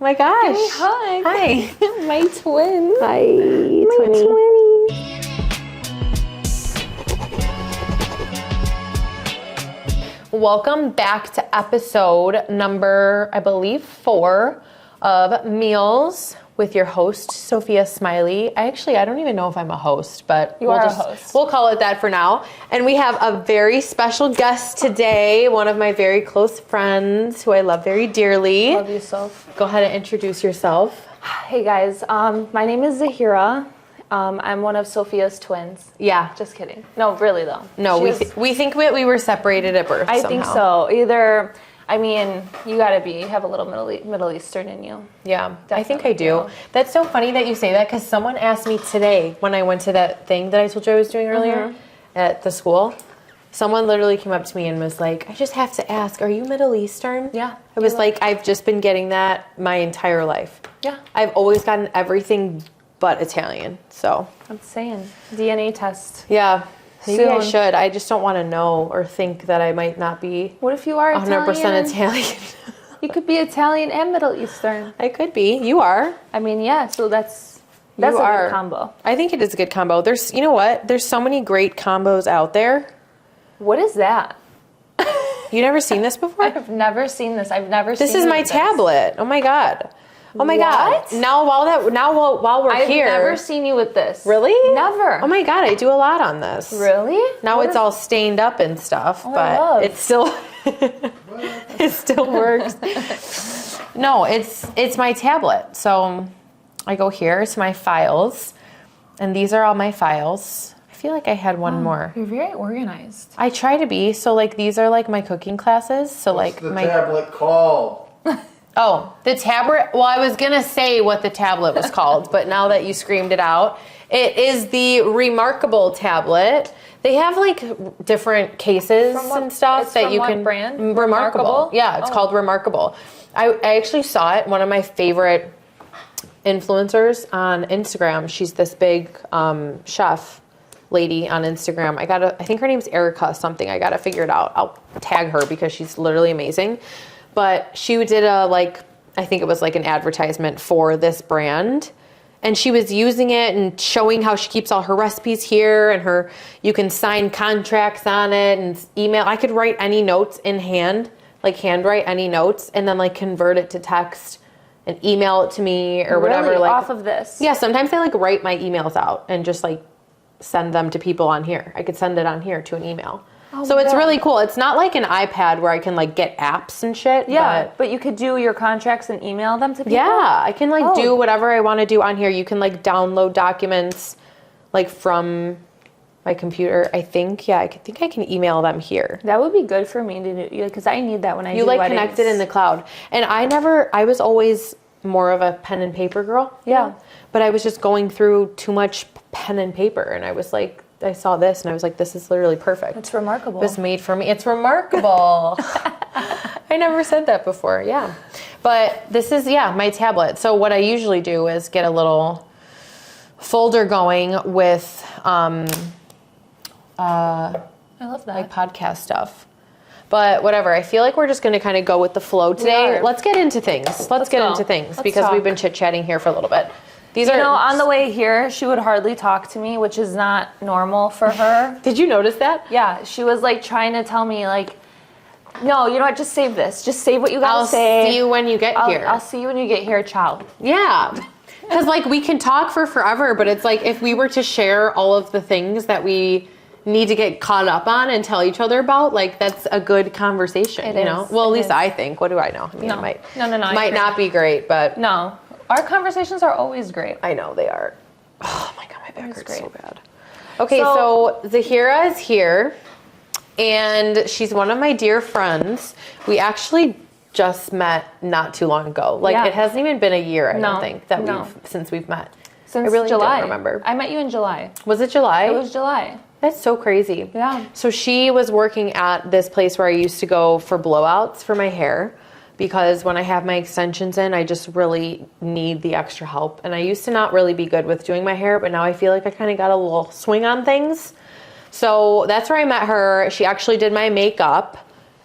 My gosh. Give me a hug. Hi. My twins. Hi, My twins. Welcome back to episode number, I believe, 4 of Meals with your host, Sophia Smiley. I don't even know if I'm a host, but You are a host. We'll call it that for now. And we have a very special guest today, one of my very close friends who I love very dearly. Love you, Soph. Go ahead and introduce yourself. Hey guys, my name is Zahira. I'm one of Sophia's twins. Yeah. Just kidding. No, really though. No, we think we were separated at birth I somehow. think so. Either, you gotta you have a little Middle Eastern in you. Yeah, I think I Definitely do. That's so funny that you say that because someone asked me today when I went to that thing that I told you I was doing earlier at the school. Someone literally came up to me and was like, I just have to ask, are you Middle Eastern? Yeah. I was like, I've just been getting that my entire life. Yeah. I've always gotten everything but Italian, so. I'm saying. DNA test. Yeah, maybe I Soon. should. I just don't want to know or think that I might not be What if you are 100% Italian. You could be Italian and Middle Eastern. I could be. You are. Yeah, so that's a good combo. I think it is a good combo. There's, you know what? There's so many great combos out there. What is that? You never seen this before? I've never seen this. This is my tablet. Oh my god. Oh my What? god. Now while we're here. I've never seen you with this. Really? Never. Oh my god, I do a lot on this. Really? Now it's all stained up and stuff, I but love. it still it still works. No, it's my tablet. So I go here to my files, and these are all my files. I feel like I had one more. You're very organized. I try to be. So like these are like my cooking classes. So What's like the my tablet called? Oh, the tablet. Well, I was going to say what the tablet was called, but now that you screamed it out, it is the Remarkable tablet. They have like different cases and stuff it's that from you what can. brand? Remarkable. Remarkable? Yeah, it's called Remarkable. I actually saw it. One of my favorite influencers on Instagram. She's this big chef lady on Instagram. I think her name's Erica something. I got to figure it out. I'll tag her because she's literally amazing. But she did I think it was like an advertisement for this brand. And she was using it and showing how she keeps all her recipes here and you can sign contracts on it and email. I could write any notes in hand, like handwrite any notes and then like convert it to text and email it to me or whatever. Really? Like Off of this? Yeah, sometimes I like write my emails out and just like send them to people on here. I could send it on here to an email. Oh so my it's God. really cool. It's not like an iPad where I can like get apps and shit. Yeah, but you could do your contracts and email them to people? Yeah, I can like do Oh. whatever I want to do on here. You can like download documents like from my computer. I think I can email them here. That would be good for me to do, because I need that when I do You like weddings. connect it in the cloud. And I was always more of a pen and paper girl. Yeah. But I was just going through too much pen and paper and I was like, I saw this and I was like, this is literally perfect. It's remarkable. It was made for me. It's remarkable. I never said that before. Yeah. But this is, my tablet. So what I usually do is get a little folder going with I love that. like podcast stuff. But whatever, I feel like we're just going to kind of go with the flow today. are. Let's get into things. Let's get go. into things Let's because talk. we've been chit-chatting here for a little bit. These on the way here, she would hardly talk to me, which is not normal for her. Did you notice that? Yeah, she was like trying to tell me like, no, you know what, just save this. Just save what you gotta I'll say. see you when you get here. I'll see you when you get here, ciao. Yeah. Because, like, we can talk for forever, but it's like if we were to share all of the things that we need to get caught up on and tell each other about, like, that's a good conversation, It you know? is. Well, at It least is. I think. What do I know? I mean, No. it might, No, I might agree. not be great, but No, our conversations are always great. I know they are. Oh, my God, my back hurts great. so bad. Okay, so Zahira is here, and she's one of my dear friends. We actually just met not too long ago. Like, Yeah. it hasn't even been a year, I No, don't think, that no. since we've met. Since I really July. don't remember. I met you in July. Was it July? It was July. That's so crazy. Yeah. So she was working at this place where I used to go for blowouts for my hair because when I have my extensions in, I just really need the extra help. And I used to not really be good with doing my hair, but now I feel like I kind of got a little swing on things. So that's where I met her. She actually did my makeup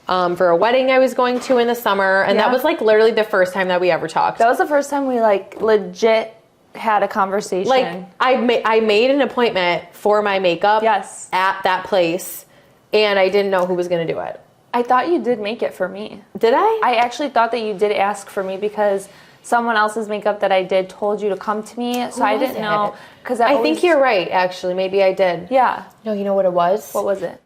for a wedding I was going to in the summer. And that was like literally the first time that we ever talked. That was the first time we like legit had a conversation. Like I made an appointment for my makeup Yes. at that place, and I didn't know who was going to do it. I thought you did make it for me. Did I? I actually thought that you did ask for me because someone else's makeup that I did told you to come to me. So I didn't know. Because I think you're right, actually. Maybe I did. Yeah. No, you know what it was? What was it?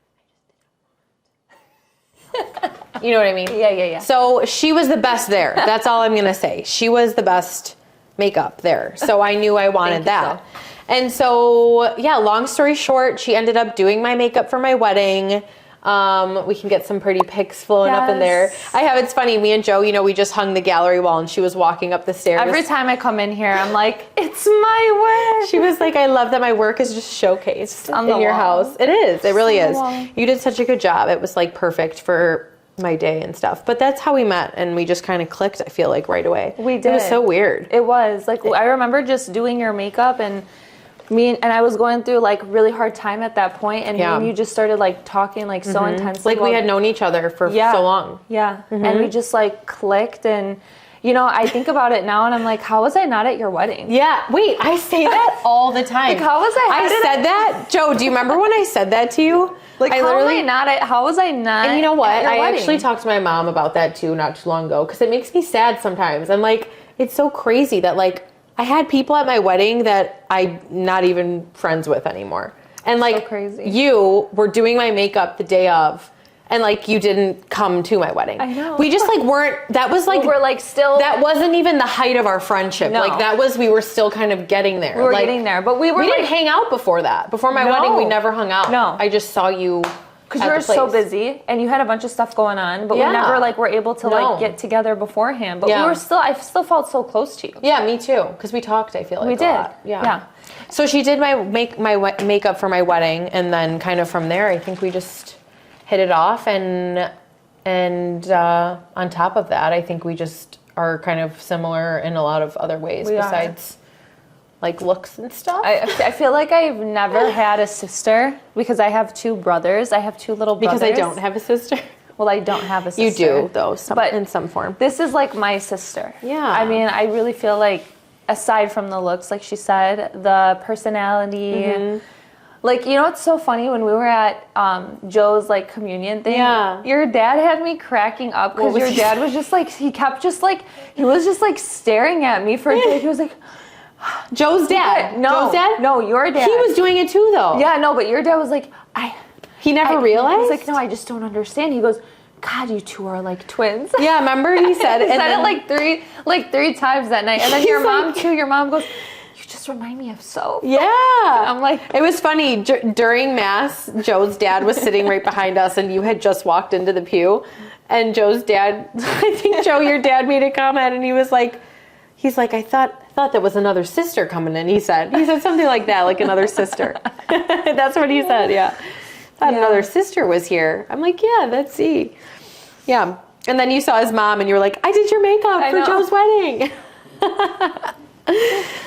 You know what I mean? Yeah. So she was the best there. That's all I'm going to say. She was the best makeup there. So I knew I wanted that. And so, yeah, long story short, she ended up doing my makeup for my wedding. We can get some pretty pics flowing up in there. It's funny, me and Joe, you know, we just hung the gallery wall and she was walking up the stairs. Every time I come in here, I'm like, it's my work. She was like, I love that my work is just showcased in your house. It is. It really is. You did such a good job. It was like perfect for my day and stuff. But that's how we met, and we just kind of clicked, I feel like, right away. We did. It was so weird. It was. Like, I remember just doing your makeup, and I was going through like really hard time at that point, and me and you just started like talking like so intensely. Like we had known each other for so long. Yeah. And we just like clicked, and you know, I think about it now and I'm like, how was I not at your wedding? Yeah. Wait, I say that all the time. Like, how was I said that? Joe, do you remember when I said that to you? Like, how was I not? And you know what? I wedding? actually talked to my mom about that too not too long ago, because it makes me sad sometimes. I'm like, it's so crazy that like I had people at my wedding that I'm not even friends with anymore. And like, so crazy. You were doing my makeup the day of, and like you didn't come to my wedding. I know. We just like weren't, that was like, we're like still. That wasn't even the height of our friendship. No. Like that was, we were still kind of getting there. We were like, getting there, but we didn't hang out before that. Before my wedding, we never hung out. No. I just saw you. Because you were so busy and you had a bunch of stuff going on, but we never like were able to like get together beforehand. But I still felt so close to you. Yeah, me too. Because we talked, I feel like we did. Lot. Yeah. So she did my makeup for my wedding, and then kind of from there, I think we just hit it off. And on top of that, I think we just are kind of similar in a lot of other ways besides like looks and stuff. I feel like I've never had a sister because I have two brothers. I have two little brothers. Because I don't have a sister. Well, I don't have a sister. You do, though, but in some form. This is like my sister. Yeah. I mean, I really feel like, aside from the looks, like she said, the personality. Like, you know, it's so funny when we were at Joe's like communion thing. Yeah. Your dad had me cracking up because your dad was just like, he was just like staring at me for a day. He was like, Joe's dad. No, Joe's dad? No, your dad. He was doing it too, though. Yeah, no, but your dad was like, He never realized? He was like, no, I just don't understand. He goes, God, you two are like twins. Yeah, remember he said it. He said it like three times that night. And then your mom too. Your mom goes, you just remind me of soap. Yeah. I'm like, it was funny. During Mass, Joe's dad was sitting right behind us, and you had just walked into the pew. And Joe's dad, I think Joe, your dad made a comment, and he was like, I thought that was another sister coming in. He said something like that, like another sister. That's what he said. Yeah, thought another sister was here. I'm like, yeah, that's he. Yeah, and then you saw his mom, and you were like, I did your makeup for Joe's wedding.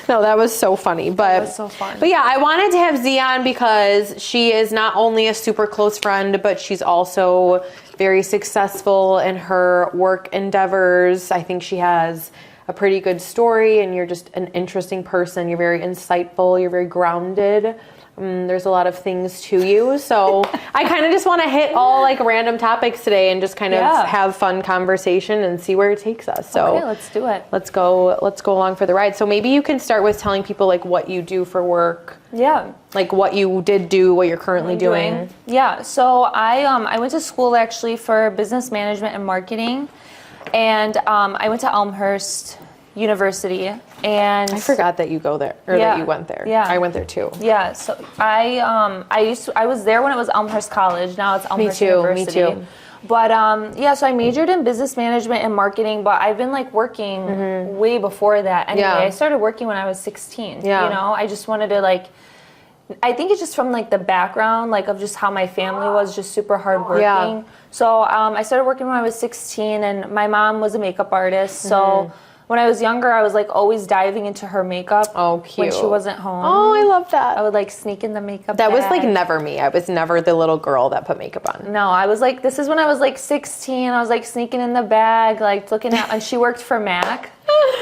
No, that was so funny. But, that was so fun. But yeah, I wanted to have Z on because she is not only a super close friend, but she's also very successful in her work endeavors. I think she has a pretty good story, and you're just an interesting person. You're very insightful. You're very grounded. There's a lot of things to you. So I kind of just want to hit all like random topics today and just kind of have fun conversation and see where it takes us. So okay, let's do it. Let's go along for the ride. So maybe you can start with telling people like what you do for work. Yeah. Like what you did do, what you're currently doing. Yeah. So I went to school actually for business management and marketing. And I went to Elmhurst University, and I forgot that you go there, or that you went there. Yeah, I went there too. Yeah, so I was there when it was Elmhurst College. Now it's Elmhurst University. Me too. But so I majored in business management and marketing, but I've been like working way before that. Anyway, I started working when I was 16. Yeah. You know, I just wanted to like. I think it's just from like the background, like of just how my family was just super hardworking. Yeah. So I started working when I was 16, and my mom was a makeup artist. So when I was younger, I was like always diving into her makeup. Oh, cute. When she wasn't home. Oh, I love that. I would like sneak in the makeup That was bag. like never me. I was never the little girl that put makeup on. No, I was like, this is when I was like 16. I was like sneaking in the bag, like looking at, and she worked for MAC.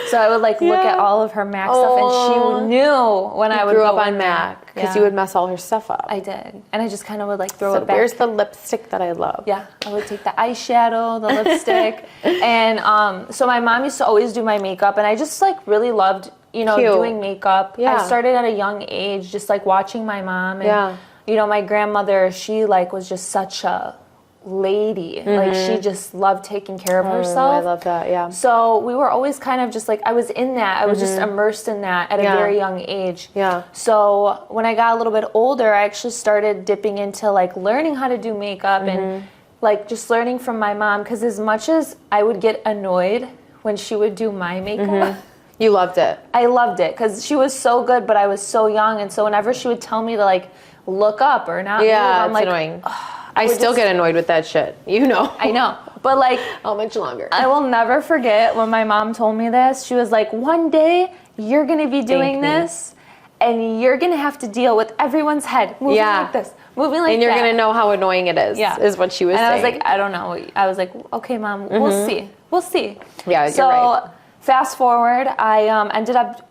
So I would like look at all of her MAC stuff, and she knew when I would grew go up on in MAC there. because you would mess all her stuff up. I did, and I just kind of would like throw So it back. there's the lipstick that I love. Yeah, I would take the eyeshadow, the lipstick, and so my mom used to always do my makeup, and I just like really loved, you know, Cute. doing makeup. Yeah. I started at a young age, just like watching my mom, and you know, my grandmother, she like was just such a lady. Like she just loved taking care of herself. I love that. Yeah. So we were always kind of just like, I was in that. I was just immersed in that at a very young age. Yeah. So when I got a little bit older, I actually started dipping into like learning how to do makeup and like just learning from my mom. Because as much as I would get annoyed when she would do my makeup, You loved it. I loved it because she was so good, but I was so young. And so whenever she would tell me to like look up or not move, I'm it's like, annoying. I still get annoyed with that shit. You know. I know. But like, How much longer? I will never forget when my mom told me this. She was like, one day you're going to be doing this and you're going to have to deal with everyone's head moving like this, moving like that. And you're going to know how annoying it is, is what she was saying. And I was like, I don't know. I was like, okay, Mom, we'll see. We'll see. Yeah, you're so, right. fast forward, I ended up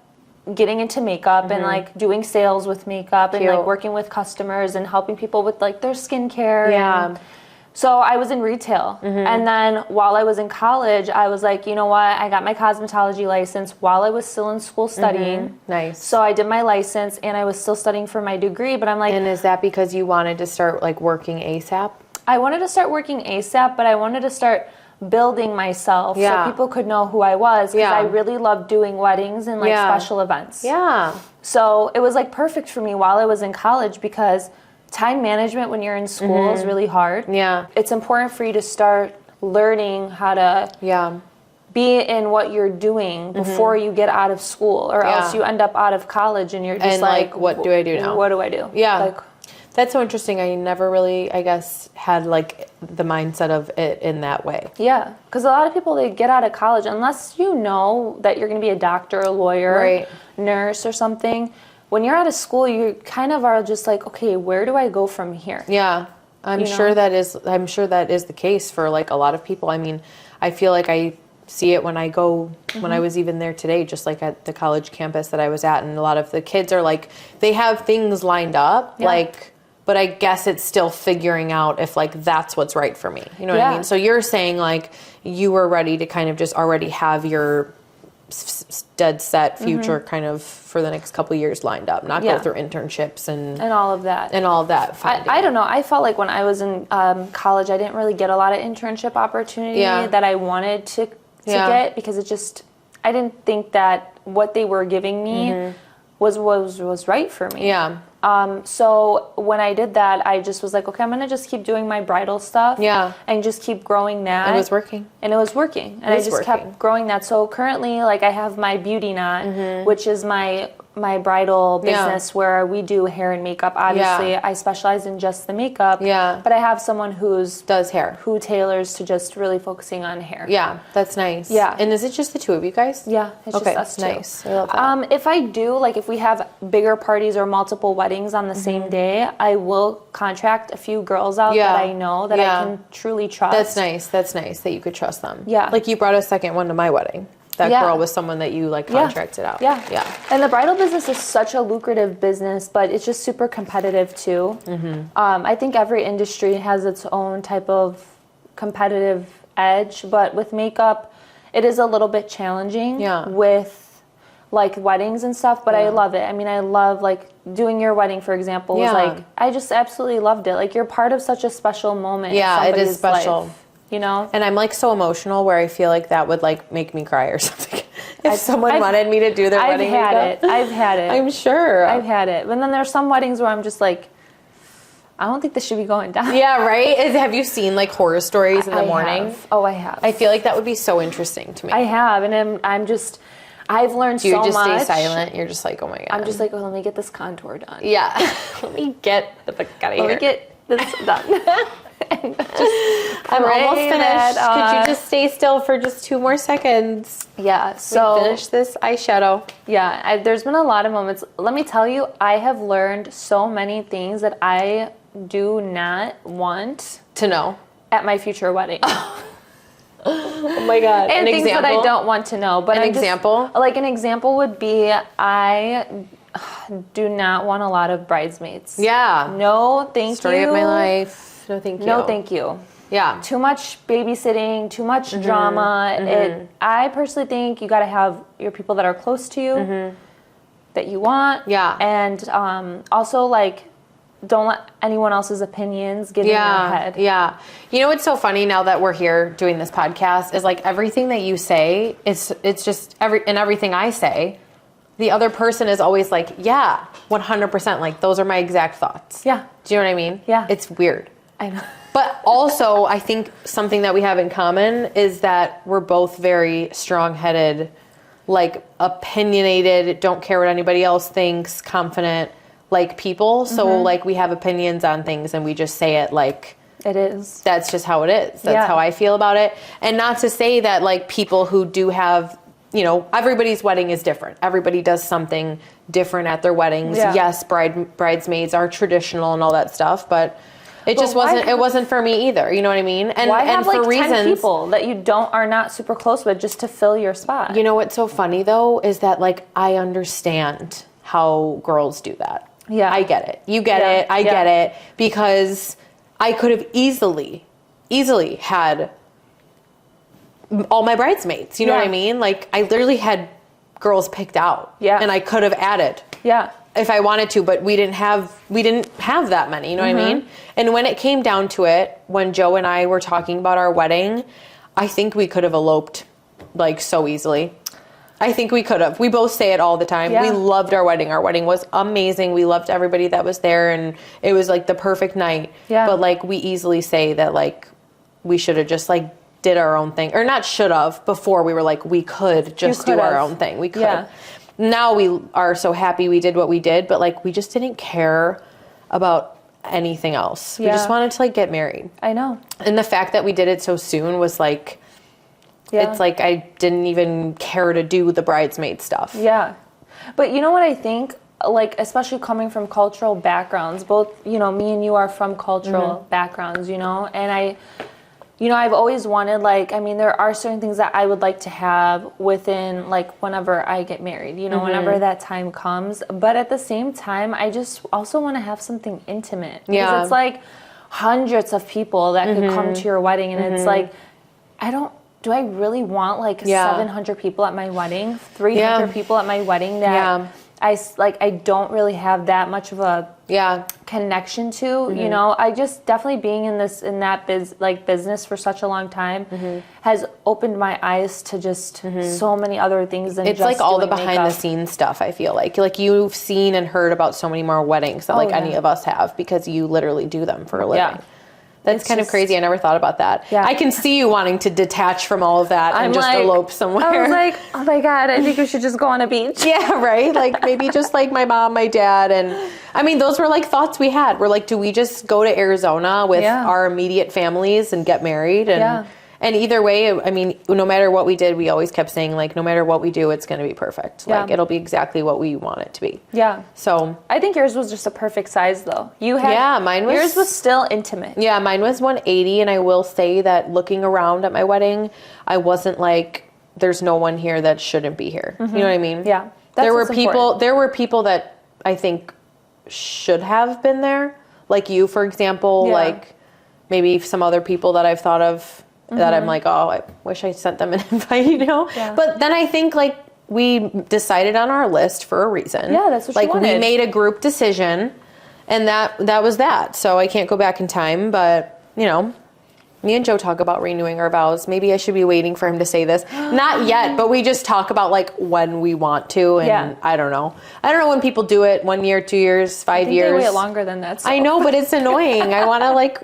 getting into makeup and like doing sales with makeup and like working with customers and helping people with like their skincare. Yeah. So I was in retail. And then while I was in college, I was like, you know what? I got my cosmetology license while I was still in school studying. Nice. So I did my license and I was still studying for my degree, but I'm like, And is that because you wanted to start like working ASAP? I wanted to start working ASAP, but I wanted to start building myself so people could know who I was because I really loved doing weddings and like special events. Yeah. So it was like perfect for me while I was in college because time management when you're in school is really hard. Yeah. It's important for you to start learning how to be in what you're doing before you get out of school or else you end up out of college and you're just And like, what do I do now? What do I do? Yeah. Like, that's so interesting. I never really, I guess, had like the mindset of it in that way. yeah, because a lot of people, they get out of college, unless you know that you're going to be a doctor, a lawyer, nurse or something. When you're out of school, you kind of are just like, okay, where do I go from here? Yeah. I'm sure that is the case for like a lot of people. I mean, I feel like I see it when I go, when I was even there today, just like at the college campus that I was at. And a lot of the kids are like, they have things lined up, like, but I guess it's still figuring out if like that's what's right for me. You know what I mean? So you're saying like you were ready to kind of just already have your dead set future kind of for the next couple of years lined up, not go through internships and all of that. I don't know. I felt like when I was in college, I didn't really get a lot of internship opportunity that I wanted to get because it just, I didn't think that what they were giving me was right for me. Yeah. So when I did that, I just was like, okay, I'm going to just keep doing my bridal stuff. Yeah. And just keep growing that. It was working. And it was working. And I just kept growing that. So currently, like, I have my Beauty Knot, which is my bridal business where we do hair and makeup. Obviously, I specialize in just the makeup. Yeah. But I have someone does hair. who tailors to just really focusing on hair. Yeah, that's nice. Yeah. And is it just the two of you guys? Yeah, it's just us two. Nice. I love that. If I do, like if we have bigger parties or multiple weddings on the same day, I will contract a few girls out that I know that I can truly trust. That's nice. That's nice that you could trust them. Yeah. Like you brought a second one to my wedding. That girl was someone that you like contracted out. Yeah. Yeah. And the bridal business is such a lucrative business, but it's just super competitive too. I think every industry has its own type of competitive edge, but with makeup, it is a little bit challenging with like weddings and stuff, but I love it. I mean, I love like doing your wedding, for example, was like, I just absolutely loved it. Like you're part of such a special moment. Yeah, it is special. Life, you know? And I'm like so emotional where I feel like that would like make me cry or something. If someone wanted me to do their wedding makeup. I've had it. I'm sure. I've had it. But then there's some weddings where I'm just like, I don't think this should be going down. Yeah, right? Have you seen like horror stories in the morning? Have. Oh, I have. I feel like that would be so interesting to me. I have. And I'm just, I've learned so much. You just stay silent? You're just like, oh my God. I'm just like, oh, let me get this contour done. Yeah. Let me get the fuck out of here. Let me get this done. I'm almost finished. Could you just stay still for just 2 more seconds? Yeah. So finish this eyeshadow. Yeah, there's been a lot of moments. Let me tell you, I have learned so many things that I do not want to know at my future wedding. Oh my God. And things that I don't want to know. But an example? Like an example would be I do not want a lot of bridesmaids. Yeah. No, thank you. Story of my life. No, thank you. No, thank you. Yeah. Too much babysitting, too much drama. I personally think you got to have your people that are close to you, that you want. Yeah. And also, like, don't let anyone else's opinions get in your head. Yeah. You know what's so funny now that we're here doing this podcast is like everything that you say, it's just everything I say, the other person is always like, yeah, 100%. Like those are my exact thoughts. Yeah. Do you know what I mean? Yeah. It's weird. I know. But also I think something that we have in common is that we're both very strong-headed, like opinionated, don't care what anybody else thinks, confident, like people. So like we have opinions on things and we just say it like it is. That's just how it is. That's how I feel about it. And not to say that like people who do have, you know, everybody's wedding is different. Everybody does something different at their weddings. Yeah. Yes, bridesmaids are traditional and all that stuff, but it just wasn't for me either. You know what I mean? And why have for like 10 reasons, people that you are not super close with just to fill your spot? You know what's so funny though is that like I understand how girls do that. Yeah. I get it. You get it. I get it. Because I could have easily had all my bridesmaids. You know what I mean? Like I literally had girls picked out. Yeah. And I could have added. Yeah. If I wanted to, but we didn't have that many, you know what I mean? And when it came down to it, when Joe and I were talking about our wedding, I think we could have eloped like so easily. I think we could have. We both say it all the time. Yeah. We loved our wedding. Our wedding was amazing. We loved everybody that was there and it was like the perfect night. Yeah. But like we easily say that like we should have just like did our own thing. Or not should have. Before we were like we could just do our own thing. We could. Yeah. Now we are so happy we did what we did, but like we just didn't care about anything else. Yeah. We just wanted to like get married. I know. And the fact that we did it so soon was like it's like I didn't even care to do the bridesmaid stuff. Yeah. But you know what I think? Like, especially coming from cultural backgrounds, both, you know, me and you are from cultural backgrounds, you know? And I've always wanted, like, I mean, there are certain things that I would like to have within, like, whenever I get married, you know, whenever that time comes. But at the same time, I just also want to have something intimate. Because it's like hundreds of people that could come to your wedding. And it's like, do I really want like 700 people at my wedding, 300 people at my wedding that I don't really have that much of a connection to, you know? I just definitely being in that business for such a long time has opened my eyes to just so many other things than it's just like all the doing behind the scenes stuff. I feel like you've seen and heard about so many more weddings than any of us have because you literally do them for a living. Yeah. That's kind of crazy. I never thought about that. Yeah. I can see you wanting to detach from all of that and just elope somewhere. I was like, oh my God, I think we should just go on a beach. Yeah, right? Like maybe just like my mom, my dad. And I mean, those were like thoughts we had. We're like, do we just go to Arizona with our immediate families and get married? And either way, I mean, no matter what we did, we always kept saying like, no matter what we do, it's going to be perfect. Like it'll be exactly what we want it to be. Yeah. So I think yours was just a perfect size though. Mine was. Yours was still intimate. Yeah, mine was 180. And I will say that looking around at my wedding, I wasn't like, there's no one here that shouldn't be here. You know what I mean? Yeah. There were people that I think should have been there. Like you, for example, like maybe some other people that I've thought of that I'm like, oh, I wish I sent them an invite, you know? Yeah. But then I think like we decided on our list for a reason. Yeah, that's what you wanted. Like we made a group decision and that was that. So I can't go back in time, but you know, me and Joe talk about renewing our vows. Maybe I should be waiting for him to say this. Not yet, but we just talk about like when we want to. And I don't know. I don't know when people do it. 1 year, 2 years, 5 years. They wait longer than that. So. I know, but it's annoying. I want to like...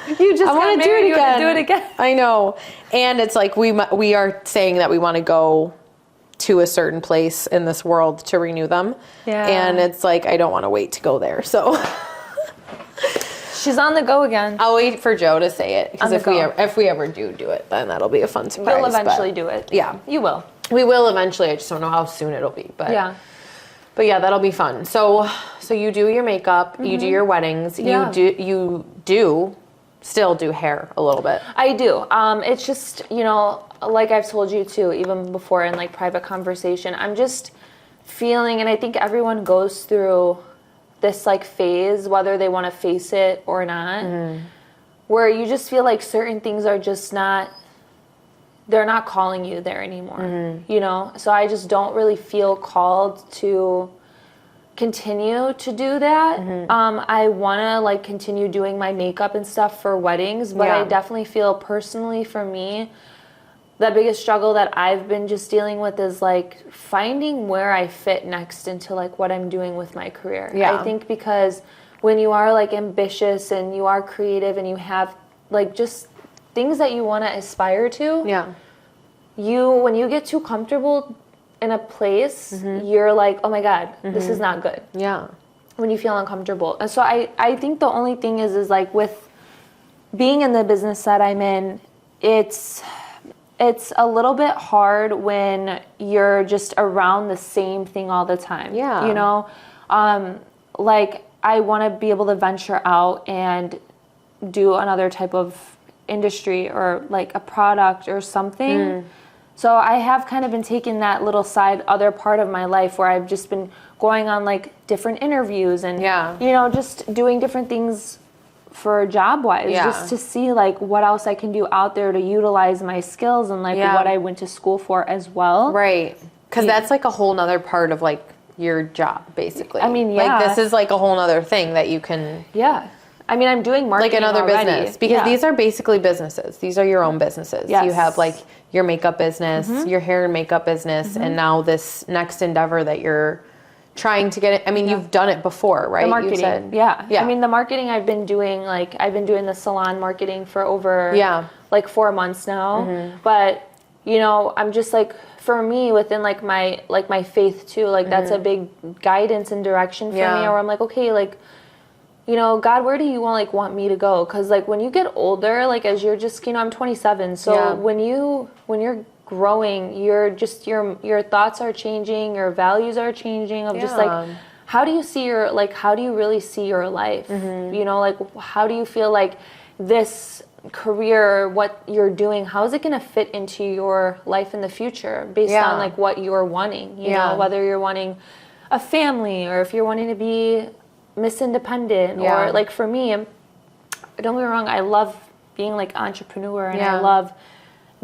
I want to do it again. I know. And it's like we are saying that we want to go to a certain place in this world to renew them. Yeah. And it's like I don't want to wait to go there. So She's on the go again. I'll wait for Joe to say it, because On the if we ever do it, then that'll be a fun surprise. You'll eventually do it. Yeah. You will. We will eventually. I just don't know how soon it'll be. But yeah, that'll be fun. So you do your makeup, you do your weddings, Yeah. you do still do hair a little bit. I do. It's just, you know, like I've told you too, even before in like private conversation, I'm just feeling, and I think everyone goes through this like phase, whether they want to face it or not, where you just feel like certain things are just not, they're not calling you there anymore, you know? So I just don't really feel called to continue to do that. I want to like continue doing my makeup and stuff for weddings, but I definitely feel personally for me, the biggest struggle that I've been just dealing with is like finding where I fit next into like what I'm doing with my career. I think because when you are like ambitious and you are creative and you have like just things that you want to aspire to, when you get too comfortable in a place, you're like, oh my God, this is not good. When you feel uncomfortable. And so I think the only thing is like with being in the business that I'm in, it's a little bit hard when you're just around the same thing all the time. You know, like I want to be able to venture out and do another type of industry or like a product or something. So I have kind of been taking that little other part of my life where I've just been going on like different interviews and, you know, just doing different things for job-wise, just to see like what else I can do out there to utilize my skills and like what I went to school for as well. Right. Because that's like a whole nother part of like your job, basically. I mean, like this is like a whole nother thing that you can. I mean, I'm doing marketing like another already. business, because these are basically businesses. These are your own businesses. You have like your makeup business, your hair and makeup business, and now this next endeavor that you're trying to get it. I mean, you've done it before, right? The marketing. You said, I mean, the marketing I've been doing the salon marketing for over like 4 months now. But, you know, I'm just like, for me, within like my faith too, like that's a big guidance and direction for me, where I'm like, okay, like, you know, God, where do you want me to go? Because like when you get older, like as you're just, you know, I'm 27. So when you're growing, you're just, your thoughts are changing, your values are changing of just like, how do you really see your life? You know, like how do you feel like this career, what you're doing, how is it going to fit into your life in the future based on like what you're wanting, you know, whether you're wanting a family or if you're wanting to be Miss Independent or like for me, don't get me wrong, I love being like entrepreneur and I love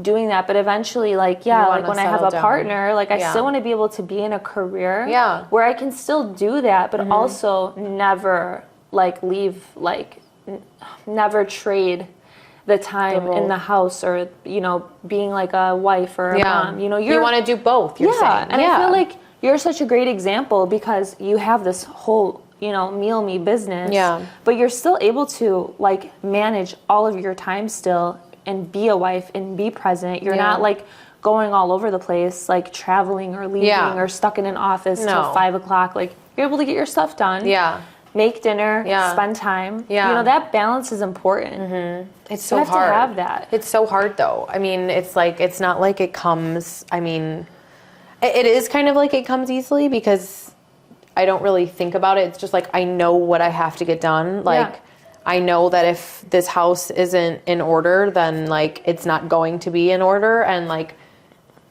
doing that, but eventually like like when I have a partner, like I still want to be able to be in a career where I can still do that, but also never like leave, like never trade the time in the house or, you know, being like a wife or a mom. You know, you want to do both, you're saying. And I feel like you're such a great example because you have this whole, you know, meal me business. But you're still able to like manage all of your time still and be a wife and be present. You're not like going all over the place, like traveling or leaving or stuck in an office till 5 o'clock. Like you're able to get your stuff done. Make dinner, spend time. You know, that balance is important. It's so hard to have that. It's so hard though. I mean, it's like, it's not like it comes, I mean, it is kind of like it comes easily because I don't really think about it. It's just like, I know what I have to get done. Like, I know that if this house isn't in order, then like, it's not going to be in order. And like,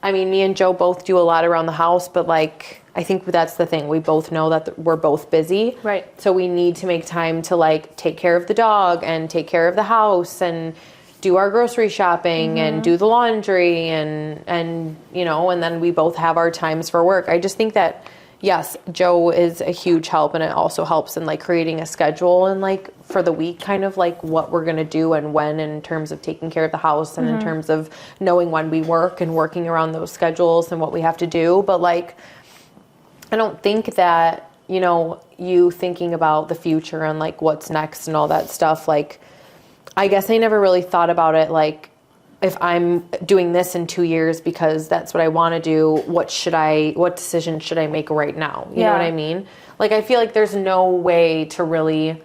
I mean, me and Joe both do a lot around the house, but like, I think that's the thing. We both know that we're both busy. Right. So we need to make time to like take care of the dog and take care of the house and do our grocery shopping and do the laundry and, you know, and then we both have our times for work. I just think that, yes, Joe is a huge help, and it also helps in like creating a schedule and like for the week, kind of like what we're going to do and when, in terms of taking care of the house and in terms of knowing when we work and working around those schedules and what we have to do. But like, I don't think that, you know, you thinking about the future and like what's next and all that stuff, like, I guess I never really thought about it like, if I'm doing this in 2 years because that's what I want to do, what decision should I make right now? You know what I mean? Like, I feel like there's no way to really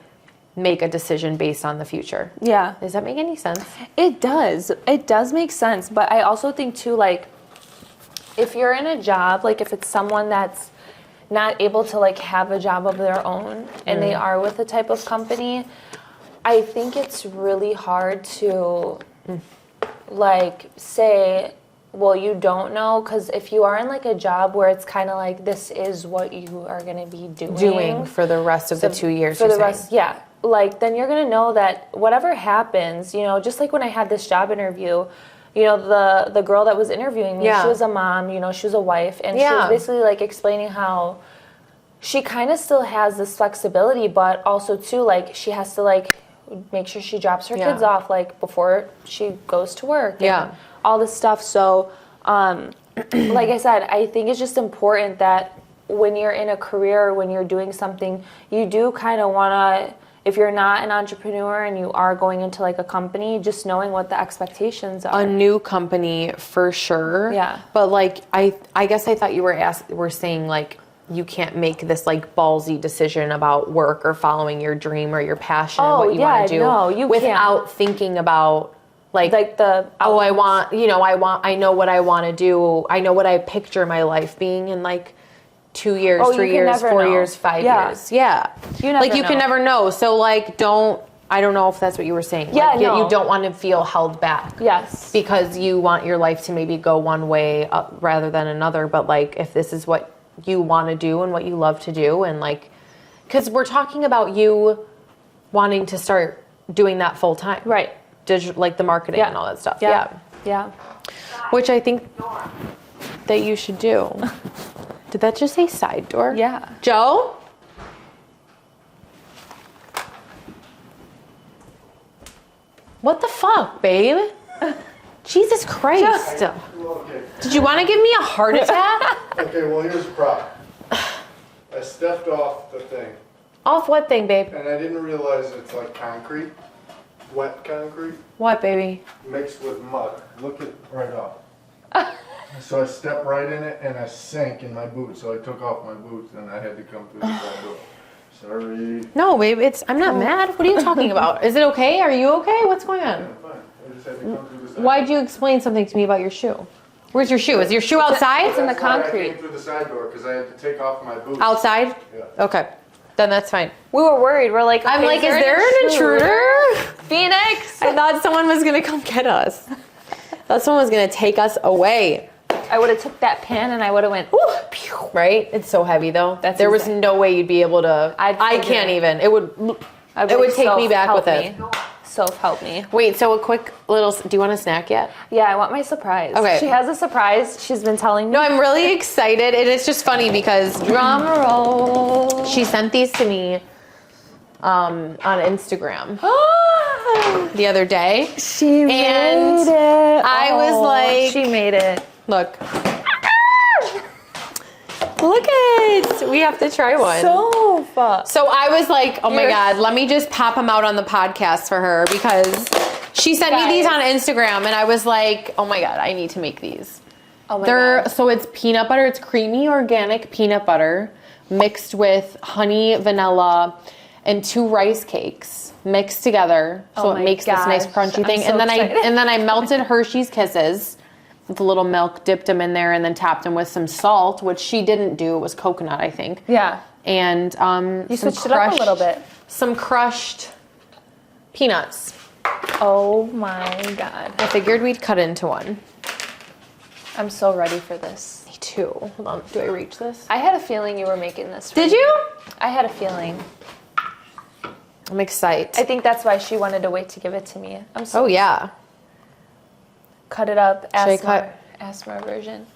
make a decision based on the future. Yeah. Does that make any sense? It does. It does make sense. But I also think too, like, if you're in a job, like if it's someone that's not able to like have a job of their own and they are with a type of company, I think it's really hard to like say, well, you don't know, because if you are in like a job where it's kind of like this is what you are going to be doing for the rest of the 2 years. For the rest, yeah. Like, then you're going to know that whatever happens, you know, just like when I had this job interview, you know, the girl that was interviewing me, she was a mom, you know, she was a wife, and she was basically like explaining how she kind of still has this flexibility, but also too, like, she has to like make sure she drops her kids off like before she goes to work. And all this stuff. So, like I said, I think it's just important that when you're in a career, when you're doing something, you do kind of want to, if you're not an entrepreneur and you are going into like a company, just knowing what the expectations are. A new company for sure. Yeah. But like, I guess I thought you were saying like, you can't make this like ballsy decision about work or following your dream or your passion and what you want to do without thinking about like the I know what I want to do. I know what I picture my life being in like 2 years, 3 years, 4 years, 5 years. Yeah. You never you can never know. So like I don't know if that's what you were saying. Yeah, like, you don't want to feel held back. Yes. Because you want your life to maybe go one way rather than another. But like if this is what you want to do and what you love to do, and like, because we're talking about you wanting to start doing that full time. Right. Like the marketing and all that stuff. Yeah. Which I think that you should do. Did that just say side door? Yeah. Joe? What the fuck, babe? Jesus Christ. Okay. Did you want to give me a heart attack? Okay, well, here's the problem. I stepped off the thing, Off what thing, babe? and I didn't realize it's like concrete, wet concrete, What, baby? mixed with mud. Look it right off. So I stepped right in it, and I sank in my boots. So I took off my boots, and I had to come through the front door. Sorry. No, babe, I'm not mad. What are you talking about? Is it okay? Are you okay? What's going Yeah, on? fine. I just had to come through the side. Why'd you explain something to me about your shoe? Where's your shoe? Is your shoe outside? It's in the That's why concrete. I came through the side door, because I had to take off my boots. Outside? Yeah. Okay. Then that's fine. We were worried. We're like, I'm okay, like, is there an intruder? Phoenix? I thought someone was going to come get us. Thought someone was going to take us away. I would have took that pen and I would have went, Ooh, pew, right? It's so heavy though. There was no way you'd be able to. I can't even. It would take me back with it. Self-help me. Wait, so a quick little. Do you want a snack yet? Yeah, I want my surprise. Okay. She has a surprise. She's been telling me. No, I'm really excited, and it's just funny because Drum roll. she sent these to me on Instagram the other day. She And made it. I was like- she made it. Look. Look it. We have to try one. So fun. So I was like, oh my You're- God, let me just pop them out on the podcast for her because she sent me these on Instagram and I was like, oh my God, I need to make these. Oh my God. So it's peanut butter, it's creamy organic peanut butter mixed with honey, vanilla, and 2 rice cakes mixed together. So Oh it my makes this nice gosh, crunchy I'm thing. so And then excited. I melted Hershey's Kisses with a little milk, dipped them in there, and then tapped them with some salt, which she didn't do. It was coconut, I think. Yeah. And You switched it up a little bit. Some crushed peanuts. Oh my God. I figured we'd cut into one. I'm so ready for this. Me too. Hold on. Do I reach this? I had a feeling you were making this. for Did me. you? I had a feeling. I'm excited. I think that's why she wanted to wait to give it to me. I'm so Oh, yeah. cut it up. I cut? ASMR version.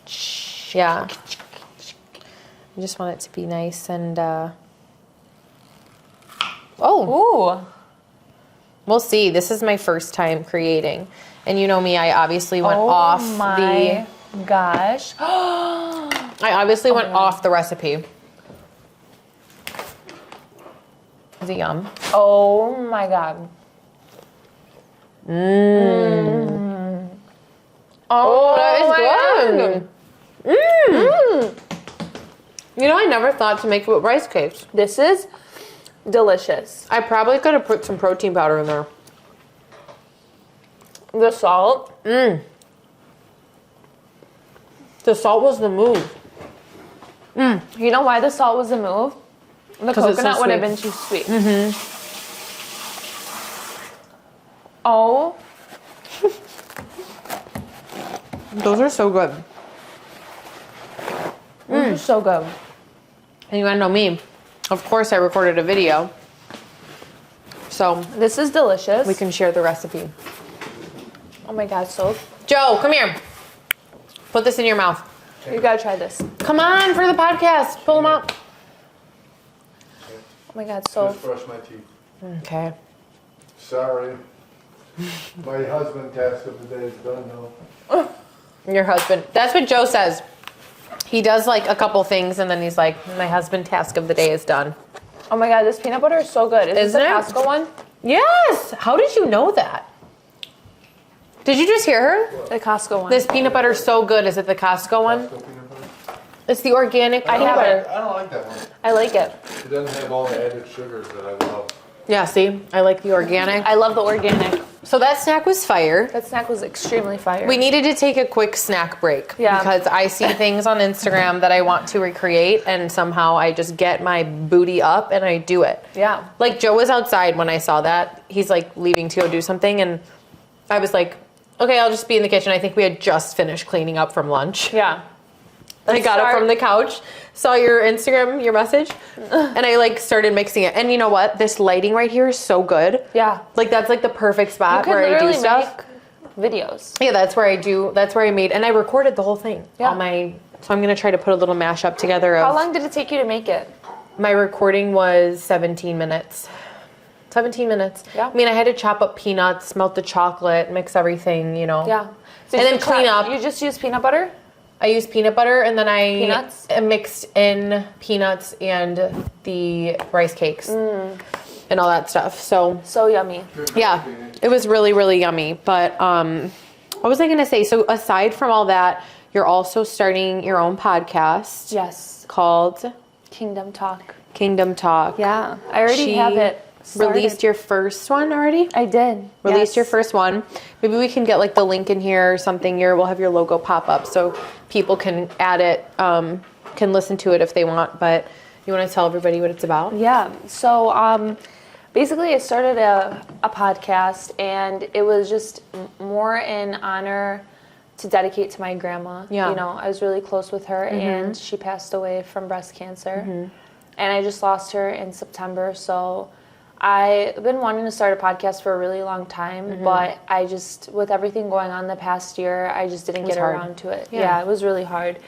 Yeah. I just want it to be nice and, oh, Ooh. we'll see. This is my first time creating. And you know me, I obviously went off Oh my gosh. I obviously went off the recipe. Is it yum? Oh my God. Oh, that my is good. You know, I never thought to make it with rice cakes. This is delicious. I probably could have put some protein powder in there. The salt. The salt was the move. You know why the salt was a move? The 'Cause it's so coconut would have sweet. been too sweet. Oh, Those are so good. this is so good. And you wanna know me? Of course I recorded a video. So This is delicious. we can share the recipe. Oh my God, so Joe, come here. Put this in your mouth. you gotta try this. Oh Come on for the podcast. Pull them out. my God, so Just brush my teeth. Okay. Sorry. My husband task of the day is done now. Your husband. That's what Joe says. He does like a couple things and then he's like, my husband task of the day is done. oh my God, this peanut butter is so good. Is Isn't this it? a Costco one? Yes. How did you know that? Did you just hear her? The Costco one. This peanut butter is so good. Is it the Costco one? Costco peanut butter? It's the organic I peanut have butter. it. I don't like that one. I like it. It doesn't have all the added sugars that I love. Yeah, see? I like the organic. I love the organic. So that snack was fire. That snack was extremely fire. We needed to take a quick snack break Yeah. because I see things on Instagram that I want to recreate and somehow I just get my booty up and I do it. Yeah. Like Joe was outside when I saw that. He's like leaving to go do something and I was like, okay, I'll just be in the kitchen. I think we had just finished cleaning up from lunch. Yeah. I got up from the couch, saw your Instagram, your message, and I like started mixing it. And you know what? This lighting right here is so good. Yeah. Like that's like the perfect You spot could where I do literally stuff. make videos. Yeah, that's where I do. That's where I made, and I recorded the whole thing. Yeah. All my. So I'm gonna try to put a little mashup together of. How long did it take you to make it? My recording was 17 minutes. 17 minutes. Yeah. I mean, I had to chop up peanuts, melt the chocolate, mix everything. You know. Yeah. So And you then clean up. You just use peanut butter? I used peanut butter, and then I Peanuts? mixed in peanuts and the rice cakes and all that stuff. So So yummy. yeah, it was really, really yummy. But what was I gonna say? So aside from all that, you're also starting your own podcast Yes. called Kingdom Talk. Kingdom Talk. Yeah. I already have it started. Released your first one already? I did. Released Yes. your first one. Maybe we can get like the link in here or something. We'll have your logo pop up so people can add it, can listen to it if they want. But you want to tell everybody what it's about? Yeah. So basically, I started a podcast, and it was just more in honor to dedicate to my grandma. Yeah. You know, I was really close with her, and she passed away from breast cancer. And I just lost her in September. So I've been wanting to start a podcast for a really long time, but I just, with everything going on the past year, I just didn't get hard. around to it. Yeah. Yeah, it was really hard.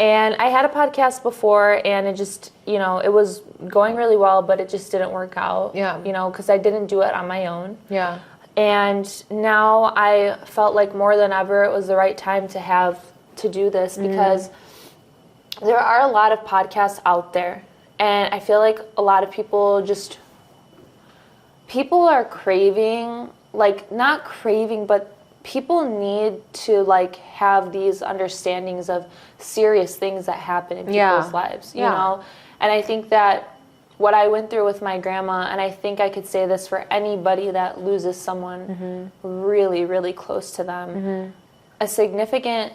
And I had a podcast before, and it just, you know, it was going really well, but it just didn't work out. Yeah. You know, because I didn't do it on my own. Yeah. And now I felt like more than ever it was the right time to do this, because there are a lot of podcasts out there. And I feel like a lot of people are craving, like not craving, but people need to like have these understandings of serious things that happen in people's lives, you know? And I think that what I went through with my grandma, and I think I could say this for anybody that loses someone really, really close to them, a significant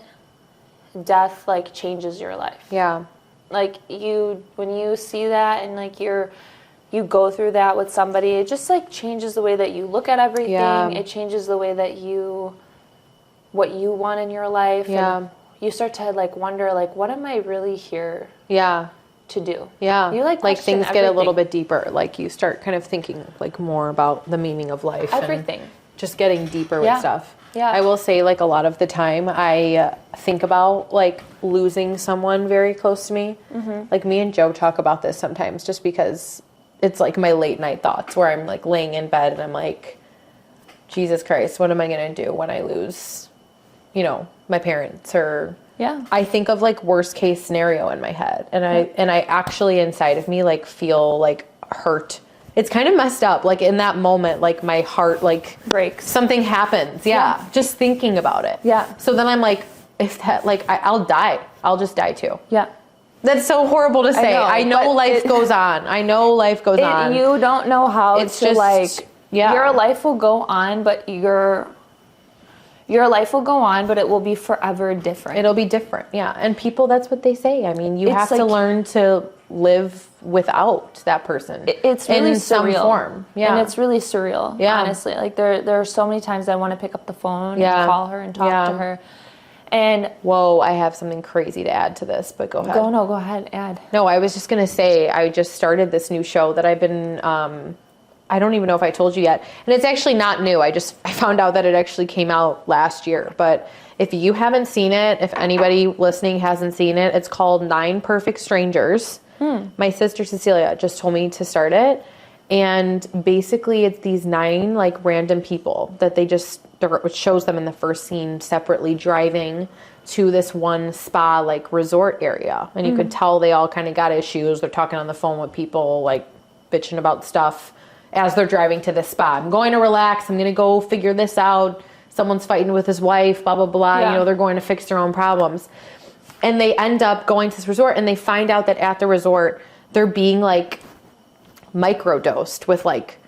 death like changes your life. Yeah. Like when you see that and like you go through that with somebody, it just like changes the way that you look at everything. Yeah. It changes the way that what you want in your life. Yeah. And you start to like wonder, like, what am I really here Yeah. to do? Yeah. You like question things get a little everything. bit deeper. Like you start kind of thinking like more about the meaning of life. and Everything. just getting deeper with Yeah. stuff. Yeah. I will say like a lot of the time I think about like losing someone very close to me. Like me and Joe talk about this sometimes just because it's like my late night thoughts where I'm like laying in bed and I'm like, Jesus Christ, what am I going to do when I lose, you know, my parents? Or Yeah. I think of like worst case scenario in my head. And I actually inside of me like feel like hurt. It's kind of messed up. Like in that moment, like my heart like Breaks. something happens. Yeah. Just thinking about it. Yeah. So then I'm like, if that, like, I'll die. I'll just die too. Yeah. That's so horrible to say. I know life goes on. I know life goes on. You don't know how It's to just, like, yeah. your life will go on, but your life will go on, but it will be forever different. It'll be different, yeah. And people, that's what they say. I mean, you It's have to like- learn to live without that person. It's really in surreal. some form. Yeah. And it's really surreal, Yeah. honestly. Like, there are so many times I want to pick up the phone Yeah. and call her and talk to her. And Whoa, I have something crazy to add to this, but go ahead. go ahead, add. No, I was just going to say, I just started this new show that I've been, I don't even know if I told you yet. And it's actually not new. I found out that it actually came out last year. But if you haven't seen it, if anybody listening hasn't seen it, it's called 9 Perfect Strangers. My sister Cecilia just told me to start it. And basically it's these 9 like random people that it shows them in the first scene separately driving to this one spa like resort area. And you could tell they all kind of got issues. They're talking on the phone with people, like bitching about stuff as they're driving to the spa. I'm going to relax. I'm going to go figure this out. Someone's fighting with his wife, blah, blah, blah. Yeah. You know, they're going to fix their own problems. And they end up going to this resort and they find out that at the resort, they're being like microdosed with like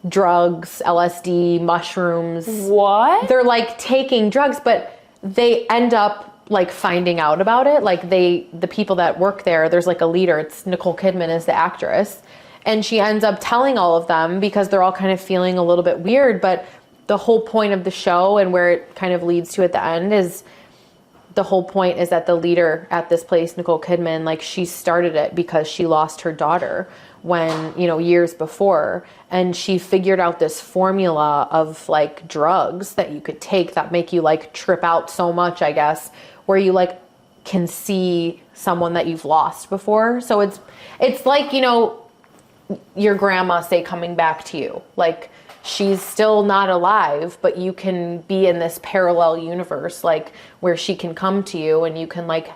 drugs, LSD, mushrooms. What? They're like taking drugs, but they end up like finding out about it. Like the people that work there's like a leader. It's Nicole Kidman is the actress. And she ends up telling all of them because they're all kind of feeling a little bit weird. But the whole point of the show and where it kind of leads to at the end is the whole point is that the leader at this place, Nicole Kidman, like she started it because she lost her daughter when, years before. And she figured out this formula of like drugs that you could take that make you like trip out so much, I guess, where you like can see someone that you've lost before. So it's like, your grandma say coming back to you, like she's still not alive, but you can be in this parallel universe, like where she can come to you and you can like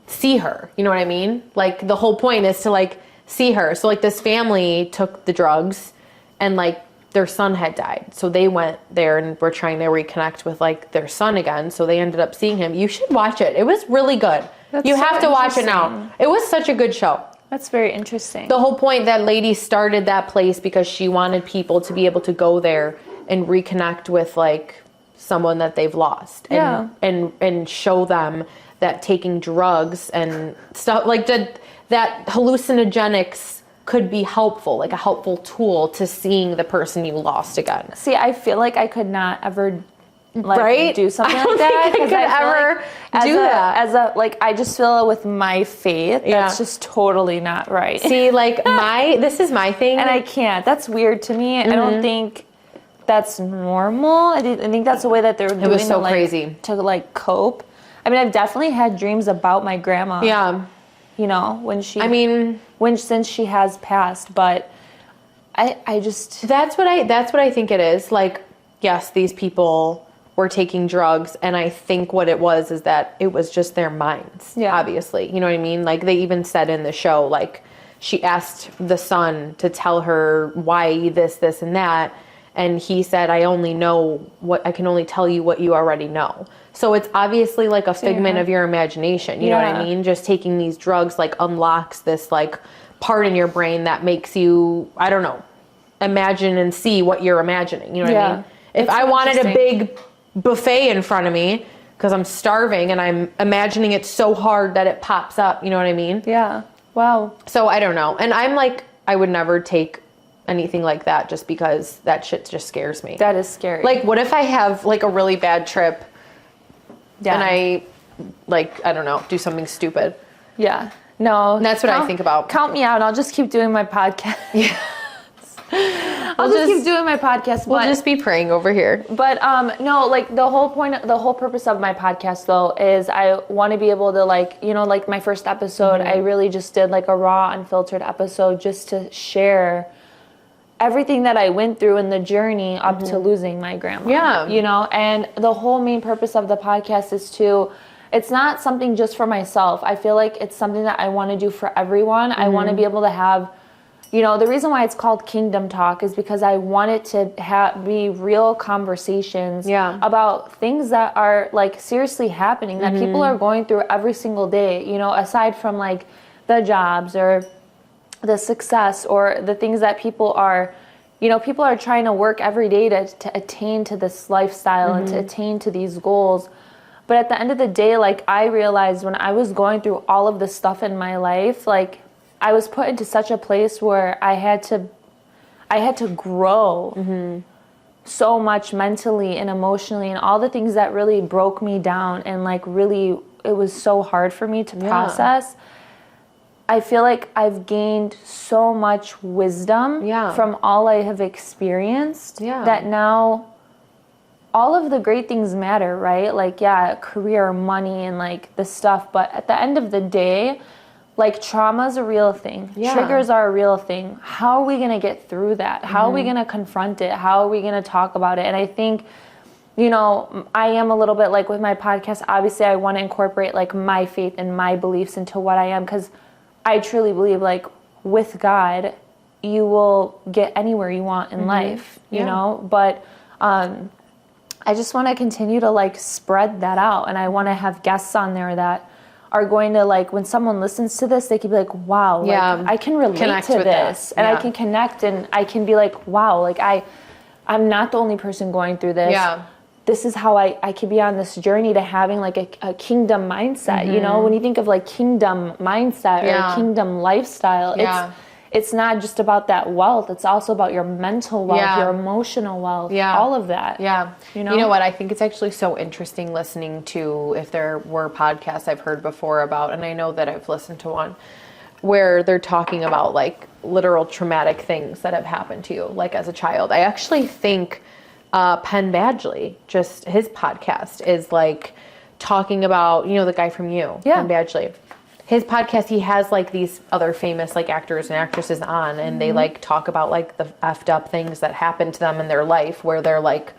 see her. You know what I mean? Like the whole point is to like see her. So like this family took the drugs and like their son had died. So they went there and were trying to reconnect with like their son again. So they ended up seeing him. You should watch it. It was really good. You have to watch it now. It was such a good show. That's very interesting. The whole point, that lady started that place because she wanted people to be able to go there and reconnect with like someone that they've lost and show them that taking drugs and stuff like that hallucinogenics could be helpful, like a helpful tool to seeing the person you lost again. See, I feel like I could not ever do something I don't like that. think I could ever do that. I just feel with my faith, that's just totally not right. See, like this is my thing. And I can't. That's weird to me. I don't think that's normal. I think that's the way that they're doing it. Was so crazy. To like cope. I mean, I've definitely had dreams about my grandma. Yeah. Since she has passed, but I just. That's what I think it is. Like, yes, these people were taking drugs, and I think what it was is that it was just their minds, obviously. You know what I mean? Like, they even said in the show, like, she asked the son to tell her why this, and that, and he said, I can only tell you what you already know. So it's obviously like a figment of your imagination, you know what I mean? Just taking these drugs, like, unlocks this, like, part in your brain that makes you, I don't know, imagine and see what you're imagining, you know what I mean? If I wanted a big buffet in front of me because I'm starving and I'm imagining it so hard that it pops up, you know what I mean? Yeah. Wow. So I don't know. And I'm like, I would never take anything like that just because that shit just scares me. That is scary. Like, what if I have like a really bad trip and I don't know, do something stupid? Yeah. No. And that's what I think about. Count me out. I'll just keep doing my podcast. Yeah. I'll just keep doing my podcast. We'll just be praying over here. But no, like the whole purpose of my podcast though is I want to be able to like my first episode, I really just did like a raw, unfiltered episode just to share everything that I went through in the journey up to losing my grandma. Yeah. And the whole main purpose of the podcast is it's not something just for myself. I feel like it's something that I want to do for everyone. I want to be able to have the reason why it's called Kingdom Talk is because I want it to be real conversations about things that are like seriously happening, that people are going through every single day, aside from like the jobs or the success or the things that people are trying to work every day to attain to this lifestyle and to attain to these goals. But at the end of the day, like I realized when I was going through all of this stuff in my life, like I was put into such a place where I had to grow so much mentally and emotionally, and all the things that really broke me down and like really it was so hard for me to process. I feel like I've gained so much wisdom from all I have experienced that now all of the great things matter, right? Like, career, money, and like the stuff. But at the end of the day, like trauma is a real thing. Triggers are a real thing. How are we going to get through that? How are we going to confront it? How are we going to talk about it? And I think, I am a little bit like with my podcast, obviously I want to incorporate like my faith and my beliefs into what I am, because I truly believe like with God, you will get anywhere you want in life, you know, but I just want to continue to like spread that out. And I want to have guests on there that are going to like, when someone listens to this, they can be like, wow, like I can relate to this and I can connect and I can be like, wow, like I'm not the only person going through this. This is how I could be on this journey to having like a kingdom mindset. When you think of like kingdom mindset or kingdom lifestyle, it's not just about that wealth. It's also about your mental wealth, your emotional wealth, all of that. You know what? I think it's actually so interesting listening to, if there were podcasts I've heard before about, and I know that I've listened to one, where they're talking about like literal traumatic things that have happened to you, like as a child. I actually think Penn Badgley, just his podcast is like talking about, the guy from You, Penn Badgley. His podcast, he has like these other famous like actors and actresses on, and they like talk about like the effed up things that happened to them in their life, where they're like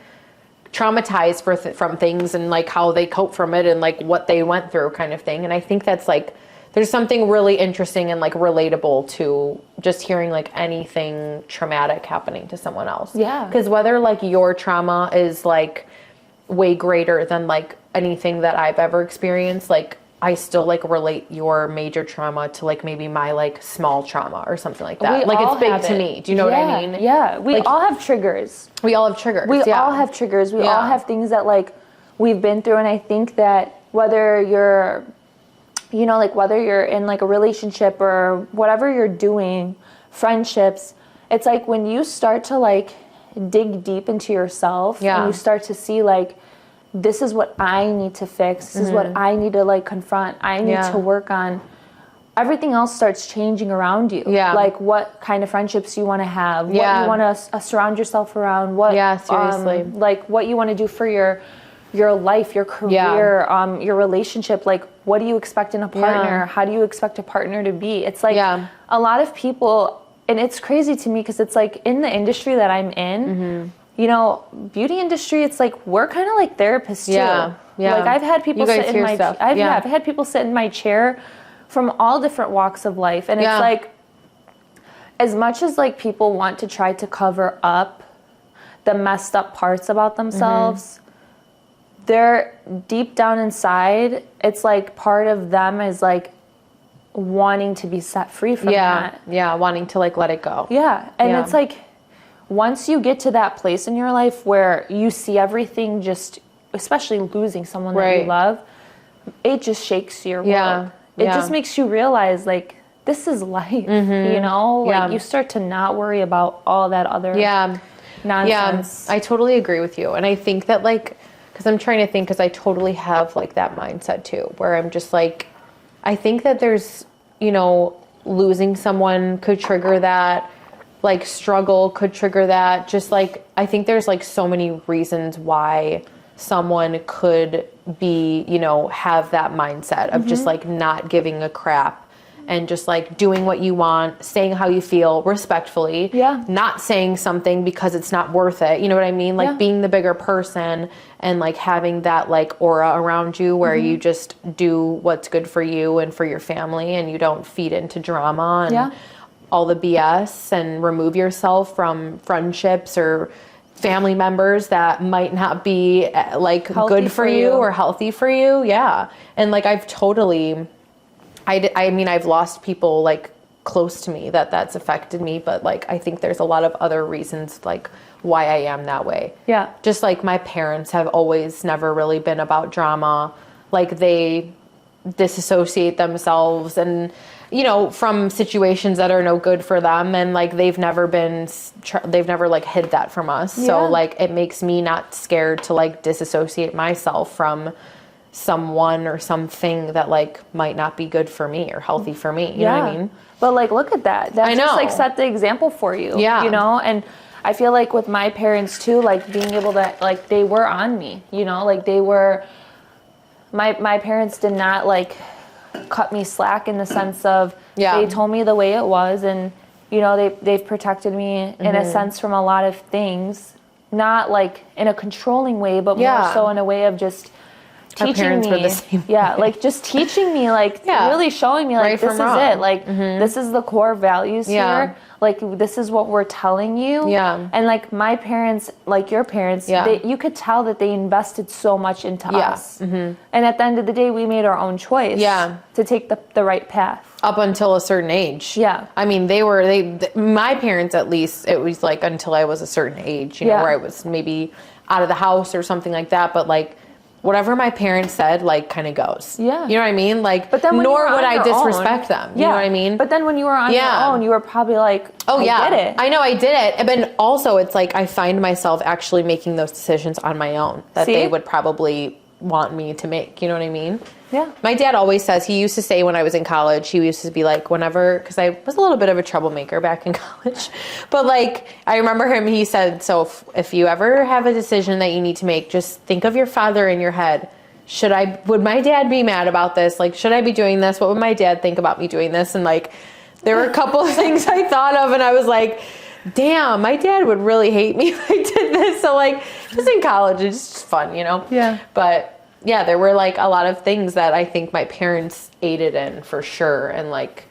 traumatized from things and like how they cope from it and like what they went through kind of thing. And I think that's like, there's something really interesting and like relatable to just hearing like anything traumatic happening to someone else. Because whether like your trauma is like way greater than like anything that I've ever experienced, like I still like relate your major trauma to like maybe my like small trauma or something like that. Like it's big to me. Do you know what I mean? Yeah. We all have triggers. We all have triggers. We all have triggers. We all have things that like we've been through. And I think that whether you're, whether you're in like a relationship or whatever you're doing, friendships, it's like when you start to like dig deep into yourself and you start to see like, this is what I need to fix. This is what I need to like confront. I need to work on. Everything else starts changing around you. Like what kind of friendships you want to have, what you want to surround yourself around, what seriously. Like what you want to do for your life, your career, your relationship. Like what do you expect in a partner? How do you expect a partner to be? It's like a lot of people, and it's crazy to me because it's like in the industry that I'm in, beauty industry, it's like we're kind of like therapists too. Like I've had people sit in my I've had people sit in my chair from all different walks of life, and it's like as much as like people want to try to cover up the messed up parts about themselves, they're deep down inside, it's like part of them is like wanting to be set free from that. Wanting to like let it go. And it's like once you get to that place in your life where you see everything, just especially losing someone that you love, it just shakes your world. It just makes you realize like this is life, like you start to not worry about all that other nonsense. I totally agree with you. And I think that like, because I'm trying to think, because I totally have like that mindset too, where I'm just like, I think that there's, losing someone could trigger that, like struggle could trigger that. Just like, I think there's like so many reasons why someone could be, have that mindset of just like not giving a crap and just like doing what you want, saying how you feel respectfully, not saying something because it's not worth it. You know what I mean? Like being the bigger person and like having that like aura around you where you just do what's good for you and for your family and you don't feed into drama and all the BS and remove yourself from friendships or family members that might not be like Healthy good for you or healthy for you. Yeah. And like I've totally, I mean, I've lost people like close to me that's affected me, but like I think there's a lot of other reasons like why I am that way. Yeah. Just like my parents have always never really been about drama. Like they disassociate themselves and, you know, from situations that are no good for them. And like, they've never like hid that from us. Yeah. So like, it makes me not scared to like disassociate myself from someone or something that like might not be good for me or healthy for me. You know what I mean? But like, look at that. That I just know. like set the example for you. Yeah. You know, and I feel like with my parents too, like being able to, like they were on me, you know, like they were, my parents did not like cut me slack in the sense of they told me the way it was, and you know they've protected me in a sense from a lot of things, not like in a controlling way, but more so in a way of just teaching me, were the same like just teaching me, like really showing me like Right this from is wrong. it, like this is the core values here, like this is what we're telling you. And like my parents, like your parents, you could tell that they invested so much into us. And at the end of the day, we made our own choice to take the right path. Up until a certain age. Yeah. I mean, my parents, at least, it was like until I was a certain age, you know, where I was maybe out of the house or something like that. But like, whatever my parents said, like, kind of goes. Yeah. You know what I mean? Like, but then nor would I disrespect them. You know what I mean? But then when you were on your own, you were probably like, I did it. I know I did it. But also, it's like I find myself actually making those decisions on my own that they would probably want me to make. You know what I mean? Yeah. My dad always says, he used to say when I was in college, he used to be like, whenever, because I was a little bit of a troublemaker back in college, but like, I remember him, he said, so if you ever have a decision that you need to make, just think of your father in your head. Would my dad be mad about this? Like, should I be doing this? What would my dad think about me doing this? And like, there were a couple of things I thought of and I was like, damn, my dad would really hate me if I did this. So like, just in college, it's just fun, you know? Yeah. But yeah, there were like a lot of things that I think my parents aided in for sure. And like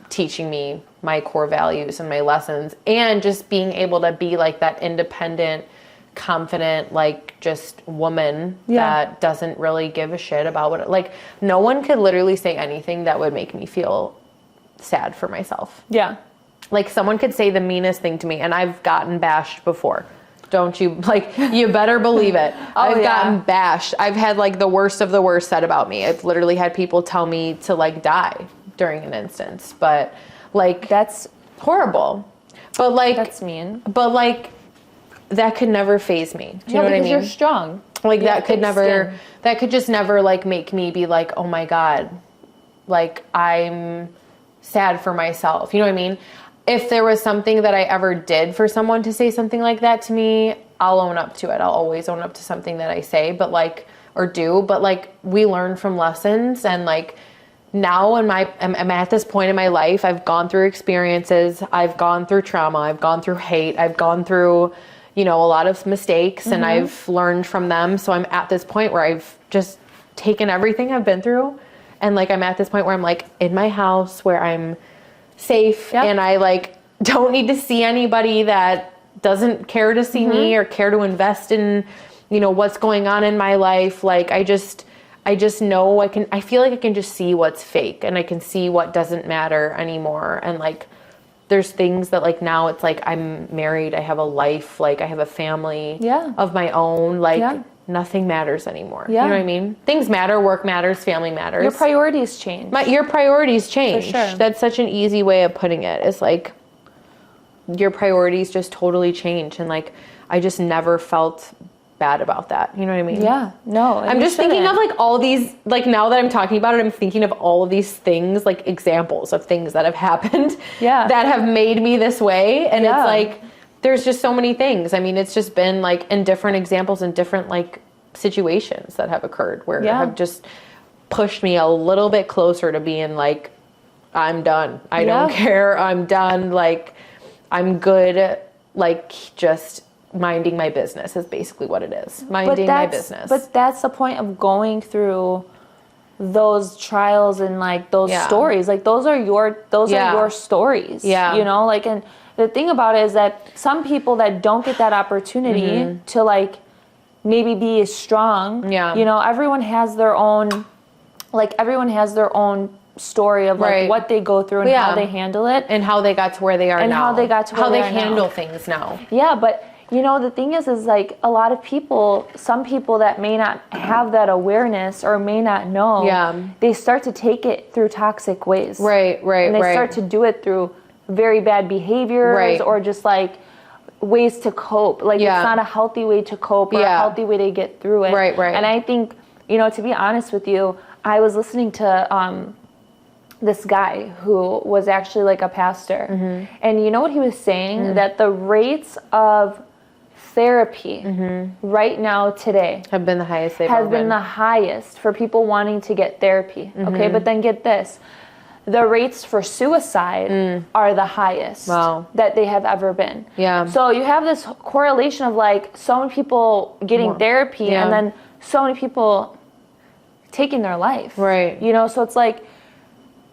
teaching me my core values and my lessons and just being able to be like that independent, confident, like just woman that doesn't really give a shit about what, like no one could literally say anything that would make me feel sad for myself. Yeah. Like someone could say the meanest thing to me and I've gotten bashed before. Don't you, like, you better believe it. I've gotten bashed. I've had like the worst of the worst said about me. I've literally had people tell me to like die during an instance, but like, that's horrible. But like, that's mean. But like, that could never faze me. Do you know what I mean? You're strong. Like that could never, that could just never like make me be like, oh my God, like I'm sad for myself. You know what I mean? If there was something that I ever did for someone to say something like that to me, I'll own up to it. I'll always own up to something that I say, but like, or do, but like we learn from lessons. And like now I'm at this point in my life, I've gone through experiences, I've gone through trauma, I've gone through hate, I've gone through, you know, a lot of mistakes and I've learned from them. So I'm at this point where I've just taken everything I've been through. And like, I'm at this point where I'm like in my house where I'm safe and I like don't need to see anybody that doesn't care to see me or care to invest in, you know, what's going on in my life. Like I just know I feel like I can just see what's fake and I can see what doesn't matter anymore. And like there's things that like now it's like I'm married, I have a life, like I have a family of my own, like nothing matters anymore. You know what I mean? Things matter, work matters, family matters. Your priorities change. Your priorities change. For sure. That's such an easy way of putting it. It's like your priorities just totally change. And like, I just never felt bad about that. You know what I mean? Yeah. No. I'm just thinking of like all these, like now that I'm talking about it, I'm thinking of all of these things, like examples of things that have happened that have made me this way. And it's like, there's just so many things. I mean, it's just been like in different examples and different like situations that have occurred where have just pushed me a little bit closer to being like, I'm done. I don't care. I'm done. Like, I'm good. Like, just minding my business is basically what it is. Minding my business. But that's the point of going through those trials and like those Yeah. stories. Like those are your Yeah. stories. Yeah. You know, like, and the thing about it is that some people that don't get that opportunity to like maybe be as strong. Yeah. You know, everyone has their own story of like Right. what they go through and Yeah. how they handle it. And how they got to where they are And now. how they got to where how they they are now. handle things now. Yeah, but you know, the thing is like a lot of people, some people that may not have that awareness or may not know, Yeah. they start to take it through toxic ways. Right, And they start to do it through very bad behaviors Right. or just like ways to cope. Like Yeah. it's not a healthy way to cope or a Yeah. healthy way to get through it. Right, right. And I think, you know, to be honest with you, I was listening to this guy who was actually like a pastor. Mm-hmm. And you know what he was saying? That the rates of therapy right now today have been the highest they've ever have been the highest for people wanting to get therapy. Okay, but then get this. The rates for suicide are the highest Wow. that they have ever been. Yeah. So you have this correlation of like so many people getting therapy Yeah. and then so many people taking their life. Right. You know, so it's like,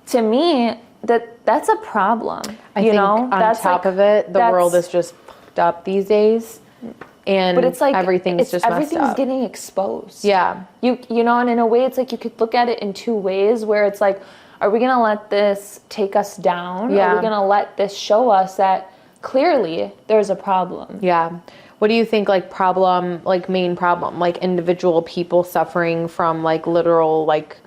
to me, that's a problem. I you think know, on that's top like, of it, the that's- world is just fucked up these days. And but it's like everything's just messed everything's up. getting exposed. Yeah. You know, and in a way, it's like you could look at it in two ways. Where it's like, are we gonna let this take us down? Yeah. Are we gonna let this show us that clearly there's a problem? Yeah. What do you think, like, main problem, like individual people suffering from like literal, like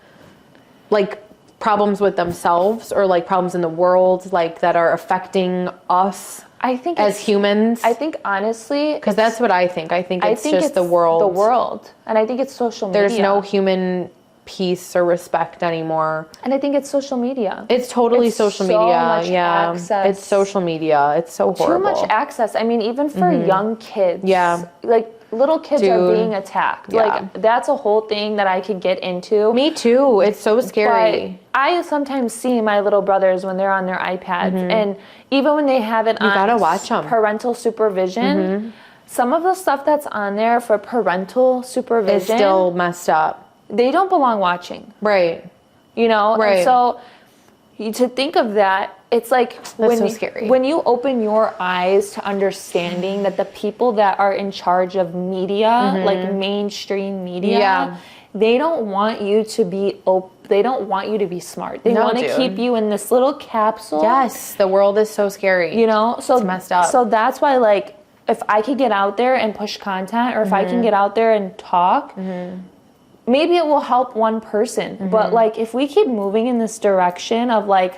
problems with themselves or like problems in the world, like that are affecting us I think as humans? I think honestly, Because that's what I think. I think it's just the world. The world, and I think it's social media. There's no human peace or respect anymore. and I think it's social media. It's totally It's social so media. much Yeah. access. It's social media. It's so horrible. Too much access. I mean, even for young kids. Yeah. Like little kids are Dude. being attacked. Yeah. Like that's a whole thing that I could get into. Me too. It's so scary. But I sometimes see my little brothers when they're on their iPads, and even when they have it on gotta watch 'em. parental supervision, some of the stuff that's on there for parental supervision, It's still messed up. they don't belong watching. Right. You know, Right. and so to think of that, it's like so scary. when you open your eyes to understanding that the people that are in charge of media, like mainstream media, Yeah. they don't want you to be they don't want you to be smart. They No, want to dude. keep you in this little capsule. Yes. The world is so scary. You know, so It's messed up. So that's why, like, if I could get out there and push content, or if I can get out there and talk, maybe it will help one person. But like, if we keep moving in this direction of like,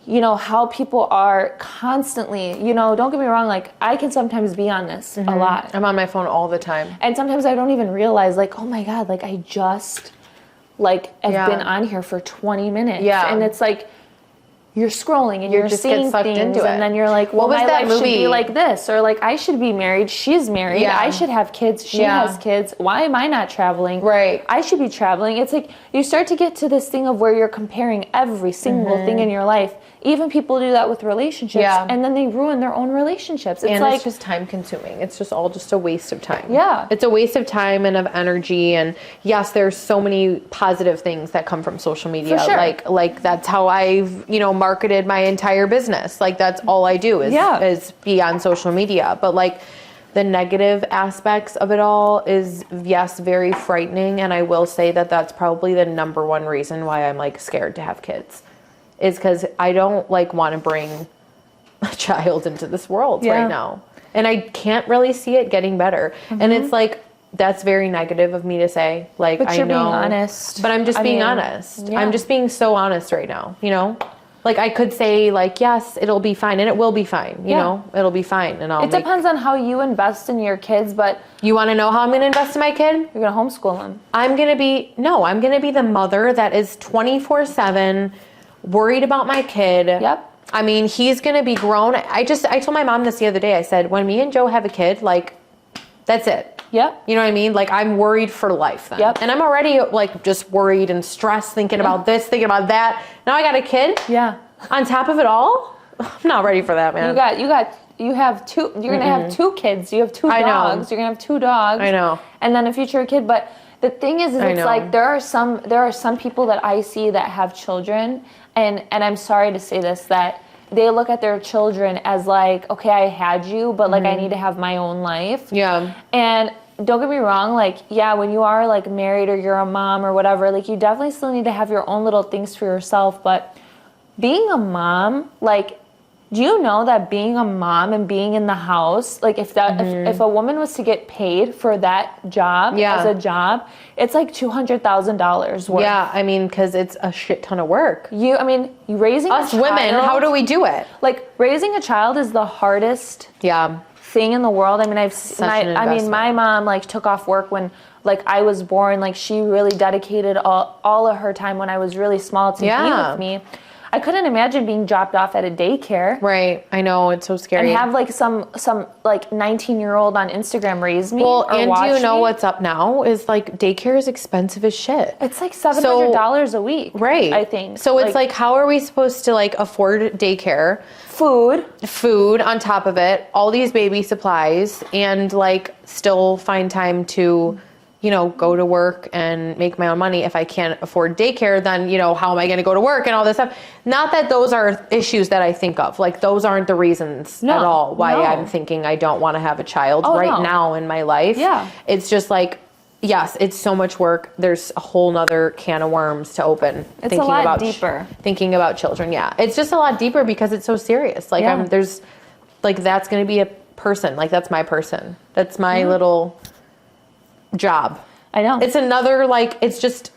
you know, how people are constantly, you know, don't get me wrong, like I can sometimes be on this a lot. I'm on my phone all the time. And sometimes I don't even realize, like, oh my God, like I just like have Yeah. been on here for 20 minutes. Yeah. And it's like you're scrolling and you're just get seeing sucked things into it. and then you're like, well, What was my that life should be movie? like this, or like I should be married, she's married, Yeah. I should have kids, she Yeah. has kids, why am I not traveling? Right. I should be traveling. It's like you start to get to this thing of where you're comparing every single thing in your life. Even people do that with relationships, Yeah. and then they ruin their own relationships. It's And like it's just time consuming. It's just all just a waste of time. Yeah. It's a waste of time and of energy. And yes, there's so many positive things that come from social media. For sure. Like that's how I've, marketed my entire business. Like that's all I do is be on social media. But like the negative aspects of it all is, yes, very frightening. And I will say that that's probably the number one reason why I'm like scared to have kids. Is because I don't like want to bring a child into this world Yeah. right now. And I can't really see it getting better. And it's like, that's very negative of me to say. Like, But I you're know. being honest. But I'm just I being mean, honest. yeah. I'm just being so honest right now, Like, I could say, like, yes, it'll be fine. And it will be fine, you Yeah. know? It'll be fine. And It depends on how you invest in your kids, but You want to know how I'm going to invest in my kid? you're going to homeschool them. I'm going to be the mother that is 24/7 worried about my kid. Yep. I mean, he's going to be grown. I told my mom this the other day. I said, when me and Joe have a kid, like, that's it. Yep. You know what I mean? Like, I'm worried for life then. Yep. And I'm already, like, just worried and stressed thinking about this, thinking about that. Now I got a kid. Yeah. On top of it all, I'm not ready for that, man. You have two, you're going to have two kids. You have two I know. dogs. You're going to have two dogs. I know. And then a future kid. But The thing is I it's know. like there are some people that I see that have children, and I'm sorry to say this, that they look at their children as like, okay, I had you, but like I need to have my own life. Yeah. And don't get me wrong, like, yeah, when you are like married or you're a mom or whatever, like you definitely still need to have your own little things for yourself. But being a mom, like, do you know that being a mom and being in the house, like if if a woman was to get paid for that job as a job, it's like $200,000 worth. Yeah, I mean, because it's a shit ton of work. You raising Us a child, women, how do we do it? like raising a child is the hardest Yeah. thing in the world. I mean, my mom like took off work when like I was born. Like she really dedicated all of her time when I was really small to be with me. I couldn't imagine being dropped off at a daycare. Right. I know, it's so scary. And have like some like 19-year-old on Instagram raise me. Well, or and watch do you know me. what's up now is like daycare is expensive as shit. It's like $700 a week. Right. I think. So it's like how are we supposed to like afford daycare, food on top of it, all these baby supplies, and like still find time to, you know, go to work and make my own money. If I can't afford daycare, then, you know, how am I going to go to work and all this stuff? Not that those are issues that I think of. Like, those aren't the reasons at all why I'm thinking I don't want to have a child now in my life. Yeah. It's just like, yes, it's so much work. There's a whole nother can of worms to open. It's a lot deeper. Thinking about children. Yeah. It's just a lot deeper because it's so serious. Like, there's, like, that's going to be a person. Like, that's my person. That's my little job. I know. It's another, like, it's just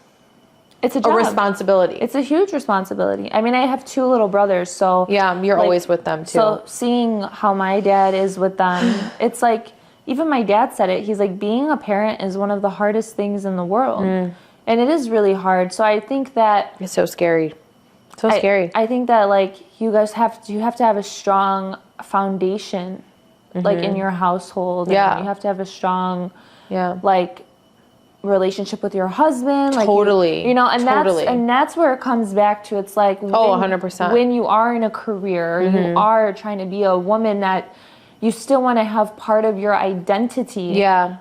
it's a a responsibility. It's a huge responsibility. I mean, I have 2 little brothers, so yeah, you're like, always with them too. So seeing how my dad is with them, it's like, even my dad said it. He's like, being a parent is one of the hardest things in the world. And it is really hard. So I think that it's so scary. So scary. I think that like you guys have to have a strong foundation like in your household. Yeah. And you have to have a strong Yeah. like relationship with your husband. Like Totally. you know, and that's where it comes back to. It's like 100%. When you are in a career, you are trying to be a woman that you still want to have part of your identity. Yeah.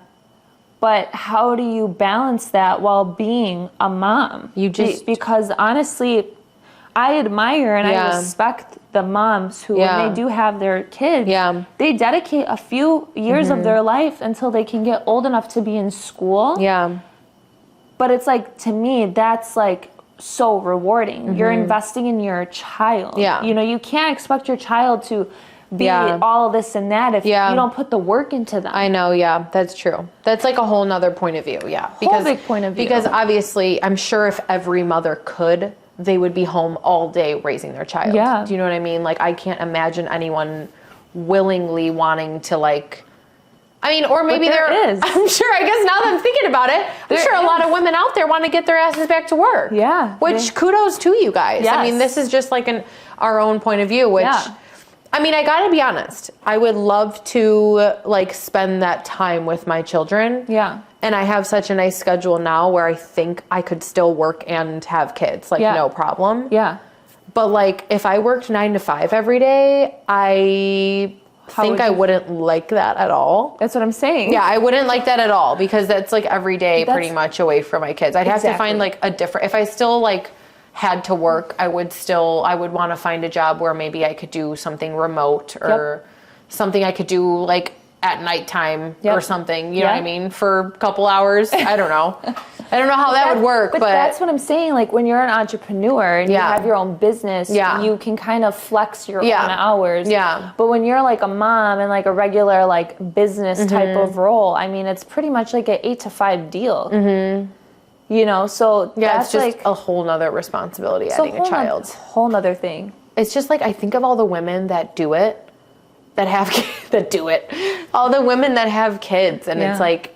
But how do you balance that while being a mom? You just because honestly, I admire and I respect the moms who, when they do have their kids, they dedicate a few years of their life until they can get old enough to be in school. Yeah. But it's like, to me, that's like so rewarding. You're investing in your child. Yeah. You know, you can't expect your child to be all this and that if you don't put the work into them. I know, yeah, that's true. That's like a whole nother point of view, yeah. Whole big point of view. Because obviously, I'm sure if every mother could, they would be home all day raising their child. Yeah. Do you know what I mean? Like, I can't imagine anyone willingly wanting to, like, I mean, or maybe there is. I'm sure, I guess now that I'm thinking about it, I'm sure a lot of women out there want to get their asses back to work. Yeah. Which, kudos to you guys. Yes. I mean, this is just like our own point of view, which... Yeah. I mean, I gotta be honest. I would love to like spend that time with my children. Yeah. And I have such a nice schedule now where I think I could still work and have kids, like no problem. Yeah. But like if I worked 9 to 5 every day, I think I wouldn't like that at all. That's what I'm saying. Yeah, I wouldn't like that at all because that's like every day pretty much away from my kids. I'd have to find like a different, if I still like had to work, I would want to find a job where maybe I could do something remote or something I could do like at nighttime or something, you know what I mean? For a couple hours. I don't know. I don't know how that would work, but that's what I'm saying. Like when you're an entrepreneur and you have your own business, you can kind of flex your own hours. Yeah. But when you're like a mom and like a regular like business type of role, I mean, it's pretty much like an 8 to 5 deal. You know, so that's it's just like a whole nother responsibility adding a child. Whole nother thing. It's just like I think of all the women that do it, that have that do it, all the women that have kids, and it's like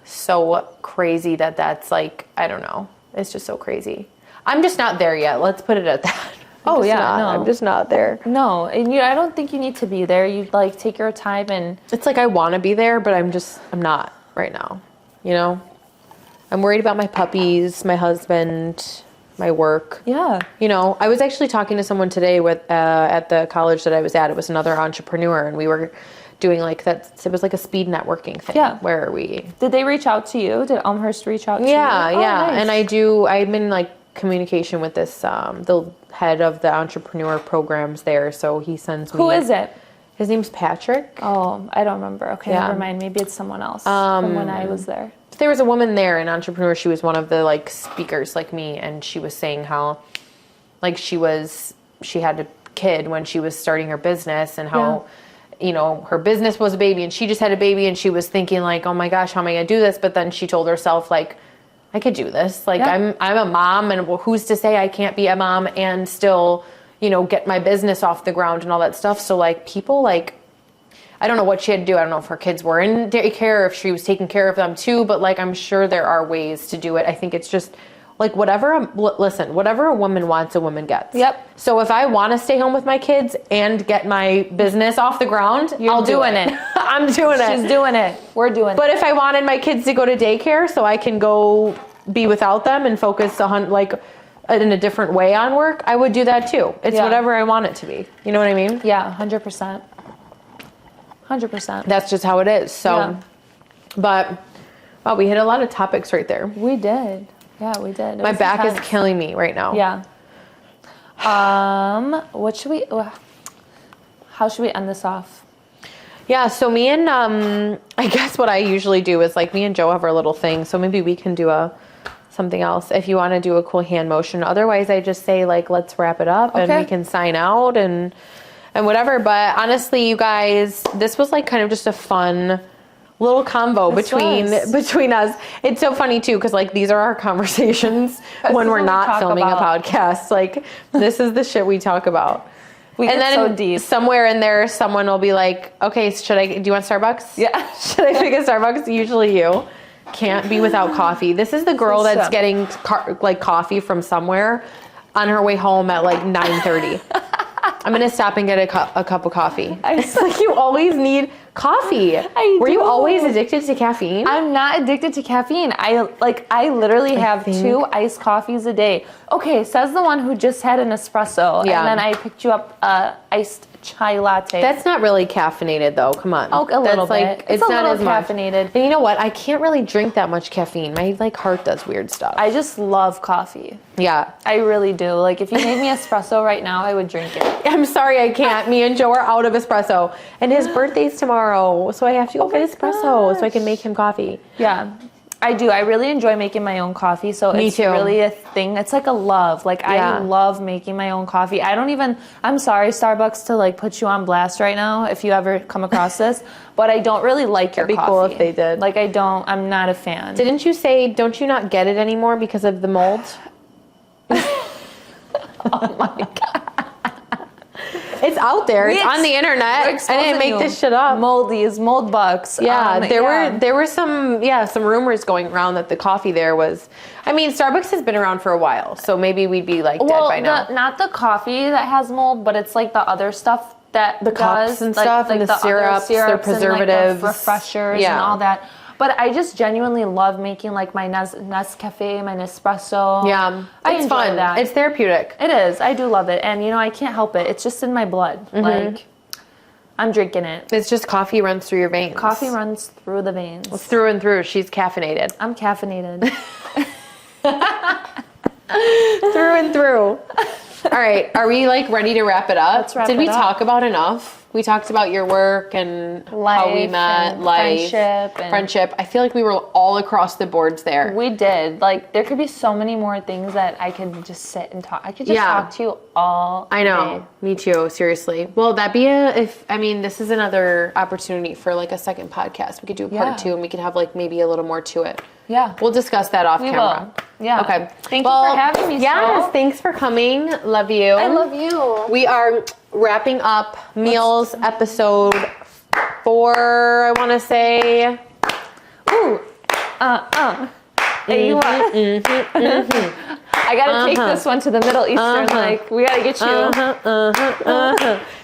so crazy that's like, I don't know, it's just so crazy. I'm just not there yet. Let's put it at that. I'm just not there. No, and I don't think you need to be there. You like take your time, and it's like I want to be there, but I'm not right now. You know. I'm worried about my puppies, my husband, my work. Yeah. You know, I was actually talking to someone today at the college that I was at. It was another entrepreneur, and we were doing like that. It was like a speed networking thing. Yeah. Where we. Did they reach out to you? Did Elmhurst reach out to Yeah, you? yeah. Nice. And I'm in like communication with this, the head of the entrepreneur programs there. So he sends me. Who is it? His name's Patrick. Oh, I don't remember. Okay, Yeah. never mind. Maybe it's someone else from when I was there. There was a woman there in entrepreneur. She was one of the like speakers like me. And she was saying how like she had a kid when she was starting her business and how, you know, her business was a baby and she just had a baby and she was thinking like, oh my gosh, how am I going to do this? But then she told herself like, I could do this. Like I'm a mom and who's to say I can't be a mom and still, you know, get my business off the ground and all that stuff. So like people like, I don't know what she had to do. I don't know if her kids were in daycare or if she was taking care of them too, but like, I'm sure there are ways to do it. I think it's just like whatever a woman wants, a woman gets. Yep. So if I want to stay home with my kids and get my business off the ground, I'll do it. I'm doing it. She's doing it. We're doing it. But if I wanted my kids to go to daycare so I can go be without them and focus on like in a different way on work, I would do that too. It's whatever I want it to be. You know what I mean? Yeah, 100%. 100%. That's just how it is. So, but wow, we hit a lot of topics right there. We did. Yeah, we did. My back is killing me right now. Yeah. How should we end this off? Yeah, so me and I guess what I usually do is like me and Joe have our little thing. So maybe we can do something else if you want to do a cool hand motion. Otherwise, I just say like let's wrap it up and we can sign out and whatever. But honestly, you guys, this was like kind of just a fun little convo between us. It's so funny too because like these are our conversations when we're not filming a podcast. Like this is the shit we talk about. We and get then so deep. Somewhere in there, someone will be like, "Okay, do you want Starbucks? Yeah. Should I pick a Starbucks?" Usually, you can't be without coffee. This is the girl that's getting like coffee from somewhere on her way home at like 9:30. I'm gonna stop and get a cup of coffee. It's like you always need coffee. Were you always addicted to caffeine? I'm not addicted to caffeine. I literally have 2 iced coffees a day. Okay, says the one who just had an espresso. Yeah. And then I picked you up iced chai latte. That's not really caffeinated though. Come on. Oh, a little bit. It's not as much caffeinated. And you know what? I can't really drink that much caffeine. My like heart does weird stuff. I just love coffee. Yeah. I really do. Like if you made me espresso right now, I would drink it. I'm sorry I can't. Me and Joe are out of espresso. And his birthday's tomorrow. So I have to go get espresso so I can make him coffee. Yeah. I do. I really enjoy making my own coffee. So it's really a thing. It's like a love. Like I love making my own coffee. I'm sorry, Starbucks, to like put you on blast right now if you ever come across this, but I don't really like your coffee. It'd be cool if they did. Like I'm not a fan. Didn't you say, don't you not get it anymore because of the mold? Oh my God. It's out there. It's on the internet. I didn't make this shit up. Moldies, mold bucks. Yeah, there were some rumors going around that the coffee there was. I mean, Starbucks has been around for a while, so maybe we'd be like dead by now. Not the coffee that has mold, but it's like the other stuff that the cups and stuff, and the syrups, their preservatives, and, like, the refreshers, and all that. But I just genuinely love making like my Nescafe, my Nespresso. Yeah, it's fun. That. It's therapeutic. It is. I do love it, and I can't help it. It's just in my blood. Mm-hmm. Like I'm drinking it. It's just coffee runs through your veins. Coffee runs through the veins. Well, through and through. She's caffeinated. I'm caffeinated. Through and through. All right, are we like ready to wrap it up? Let's wrap it up. Did we talk about enough? We talked about your work and how we met, friendship. I feel like we were all across the boards there. We did. Like there could be so many more things that I could just sit and talk. I could just talk to you all I know. day. Me too, seriously. Well, this is another opportunity for like a second podcast. We could do a part 2 and we could have like maybe a little more to it. Yeah. We'll discuss that off camera. Will. Yeah. Okay. Thank you for having me. Yes, thanks for coming. Love you. I love you. We are wrapping up Meals episode 4, I want to say. Ooh. Hey, you what? I gotta take this one to the Middle Eastern. Like, we gotta get you.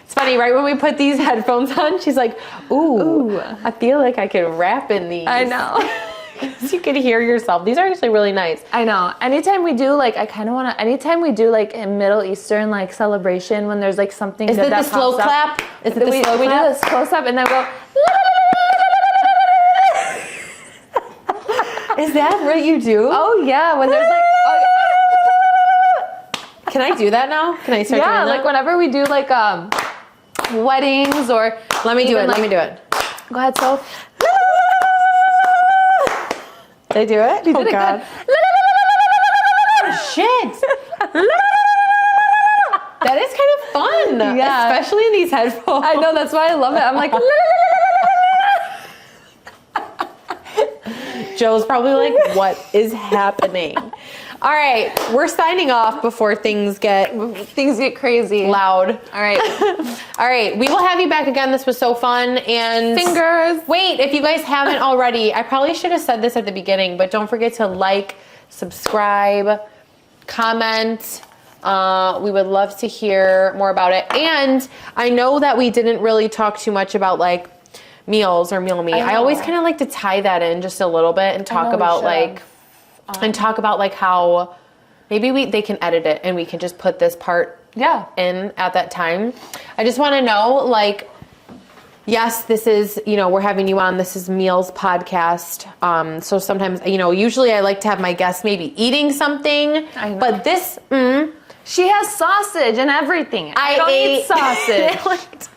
It's funny, right when we put these headphones on, she's like, ooh. I feel like I could rap in these. I know. So you can hear yourself. These are actually really nice. I know. Anytime we do like, anytime we do like a Middle Eastern like celebration when there's like something Is good it that the slow pops up, clap? Is it the we slow do clap? this close up and then go. Is that what you do? Oh yeah, when there's like. Can I do that now? Can I start doing Yeah, that? like whenever we do like weddings or. Let me do it. like, Let me do it. Go ahead, Soph. Did I do it? You did it good. Shit. That is kind of fun. Yeah. Especially in these headphones. I know, that's why I love it. I'm like. Joe's probably like, what is happening? All right, we're signing off before things get crazy. loud. All right. All right, we will have you back again. This was so fun. And Fingers. wait, if you guys haven't already, I probably should have said this at the beginning, but don't forget to like, subscribe, comment. We would love to hear more about it. And I know that we didn't really talk too much about like meals or meal me. I always kind of like to tie that in just a little bit and talk about like how maybe they can edit it and we can just put this part in at that time. I just want to know, like, yes, this is, we're having you on, this is Meals Podcast. So sometimes, usually I like to have my guests maybe eating something, but this, she has sausage and everything. I don't eat sausage.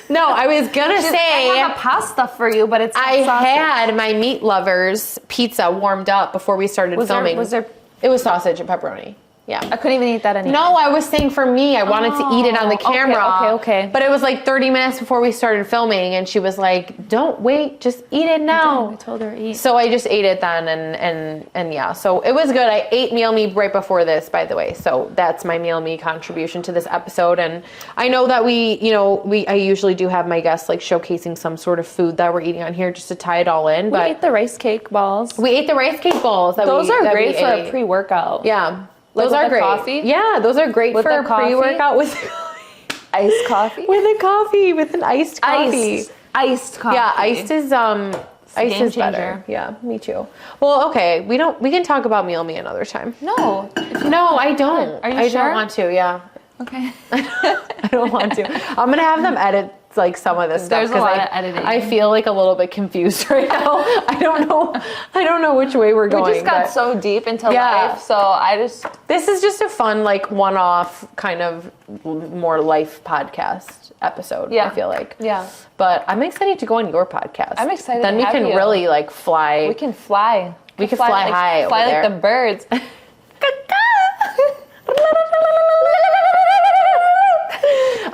No, I was gonna say I have a pasta for you, but it's not I sausage. had my Meat Lovers pizza warmed up before we started filming. It was sausage and pepperoni. Yeah. I couldn't even eat that anymore. No, I was saying for me, I wanted to eat it on the camera. Okay. But it was like 30 minutes before we started filming, and she was like, "Don't wait, just eat it now." I told her to eat. So I just ate it then, and yeah, so it was good. I ate meal me right before this, by the way. So that's my meal me contribution to this episode. And I know that I usually do have my guests like showcasing some sort of food that we're eating on here just to tie it all in. We ate the rice cake balls. We ate the rice cake balls. Those are great for a pre-workout. Yeah. Like those are great. Coffee? Yeah, those are great with for a pre-workout with iced coffee. With an iced coffee. Iced coffee. Yeah, iced is better. Yeah, me too. Well, okay, we can talk about meal me another time. No. No, I don't. Are you I sure? don't want to. Yeah. Okay. I don't want to. I'm gonna have them edit like some of this stuff. There's a lot of editing. I feel like a little bit confused right now. I don't know which way we're going. We just got so deep into life, so This is just a fun, like, one-off kind of more life podcast episode. Yeah. I feel like. Yeah. But I'm excited to go on your podcast. I'm excited. Then we can really like fly. We can fly. We can fly high. Fly over like there. the birds.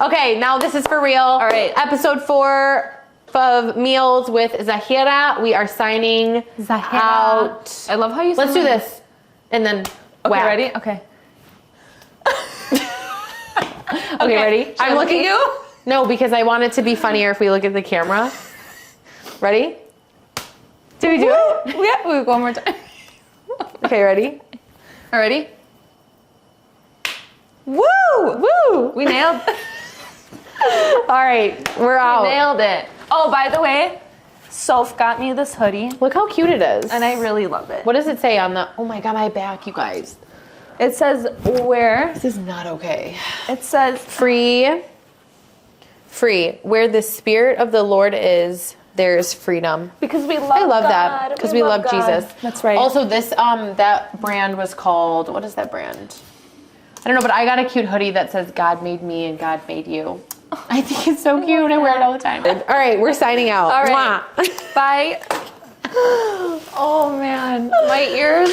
Okay, now this is for real. All right. Episode 4 of Meals with Zahira. We are signing out. I love how you Let's do this. And then Okay, ready? Okay. Okay, ready? Should I look at you? No, because I want it to be funnier if we look at the camera. Ready? Did we do it? Yeah, we'll go one more time. Okay, ready? Ready? Woo! Woo! We nailed it. All right, we're out. We nailed it. Oh, by the way, Soph got me this hoodie. Look how cute it is. And I really love it. What does it say on the... Oh my God, my back, you guys. It says where... This is not okay. It says... Free. Where the Spirit of the Lord is, there's freedom. Because we love I love God. that. Because we love God. Jesus. That's right. Also, this, that brand was called... What is that brand? I don't know, but I got a cute hoodie that says, God made me and God made you. I think it's so cute. I wear it all the time. All right, we're signing out. All right. Bye. Oh, man. My ears.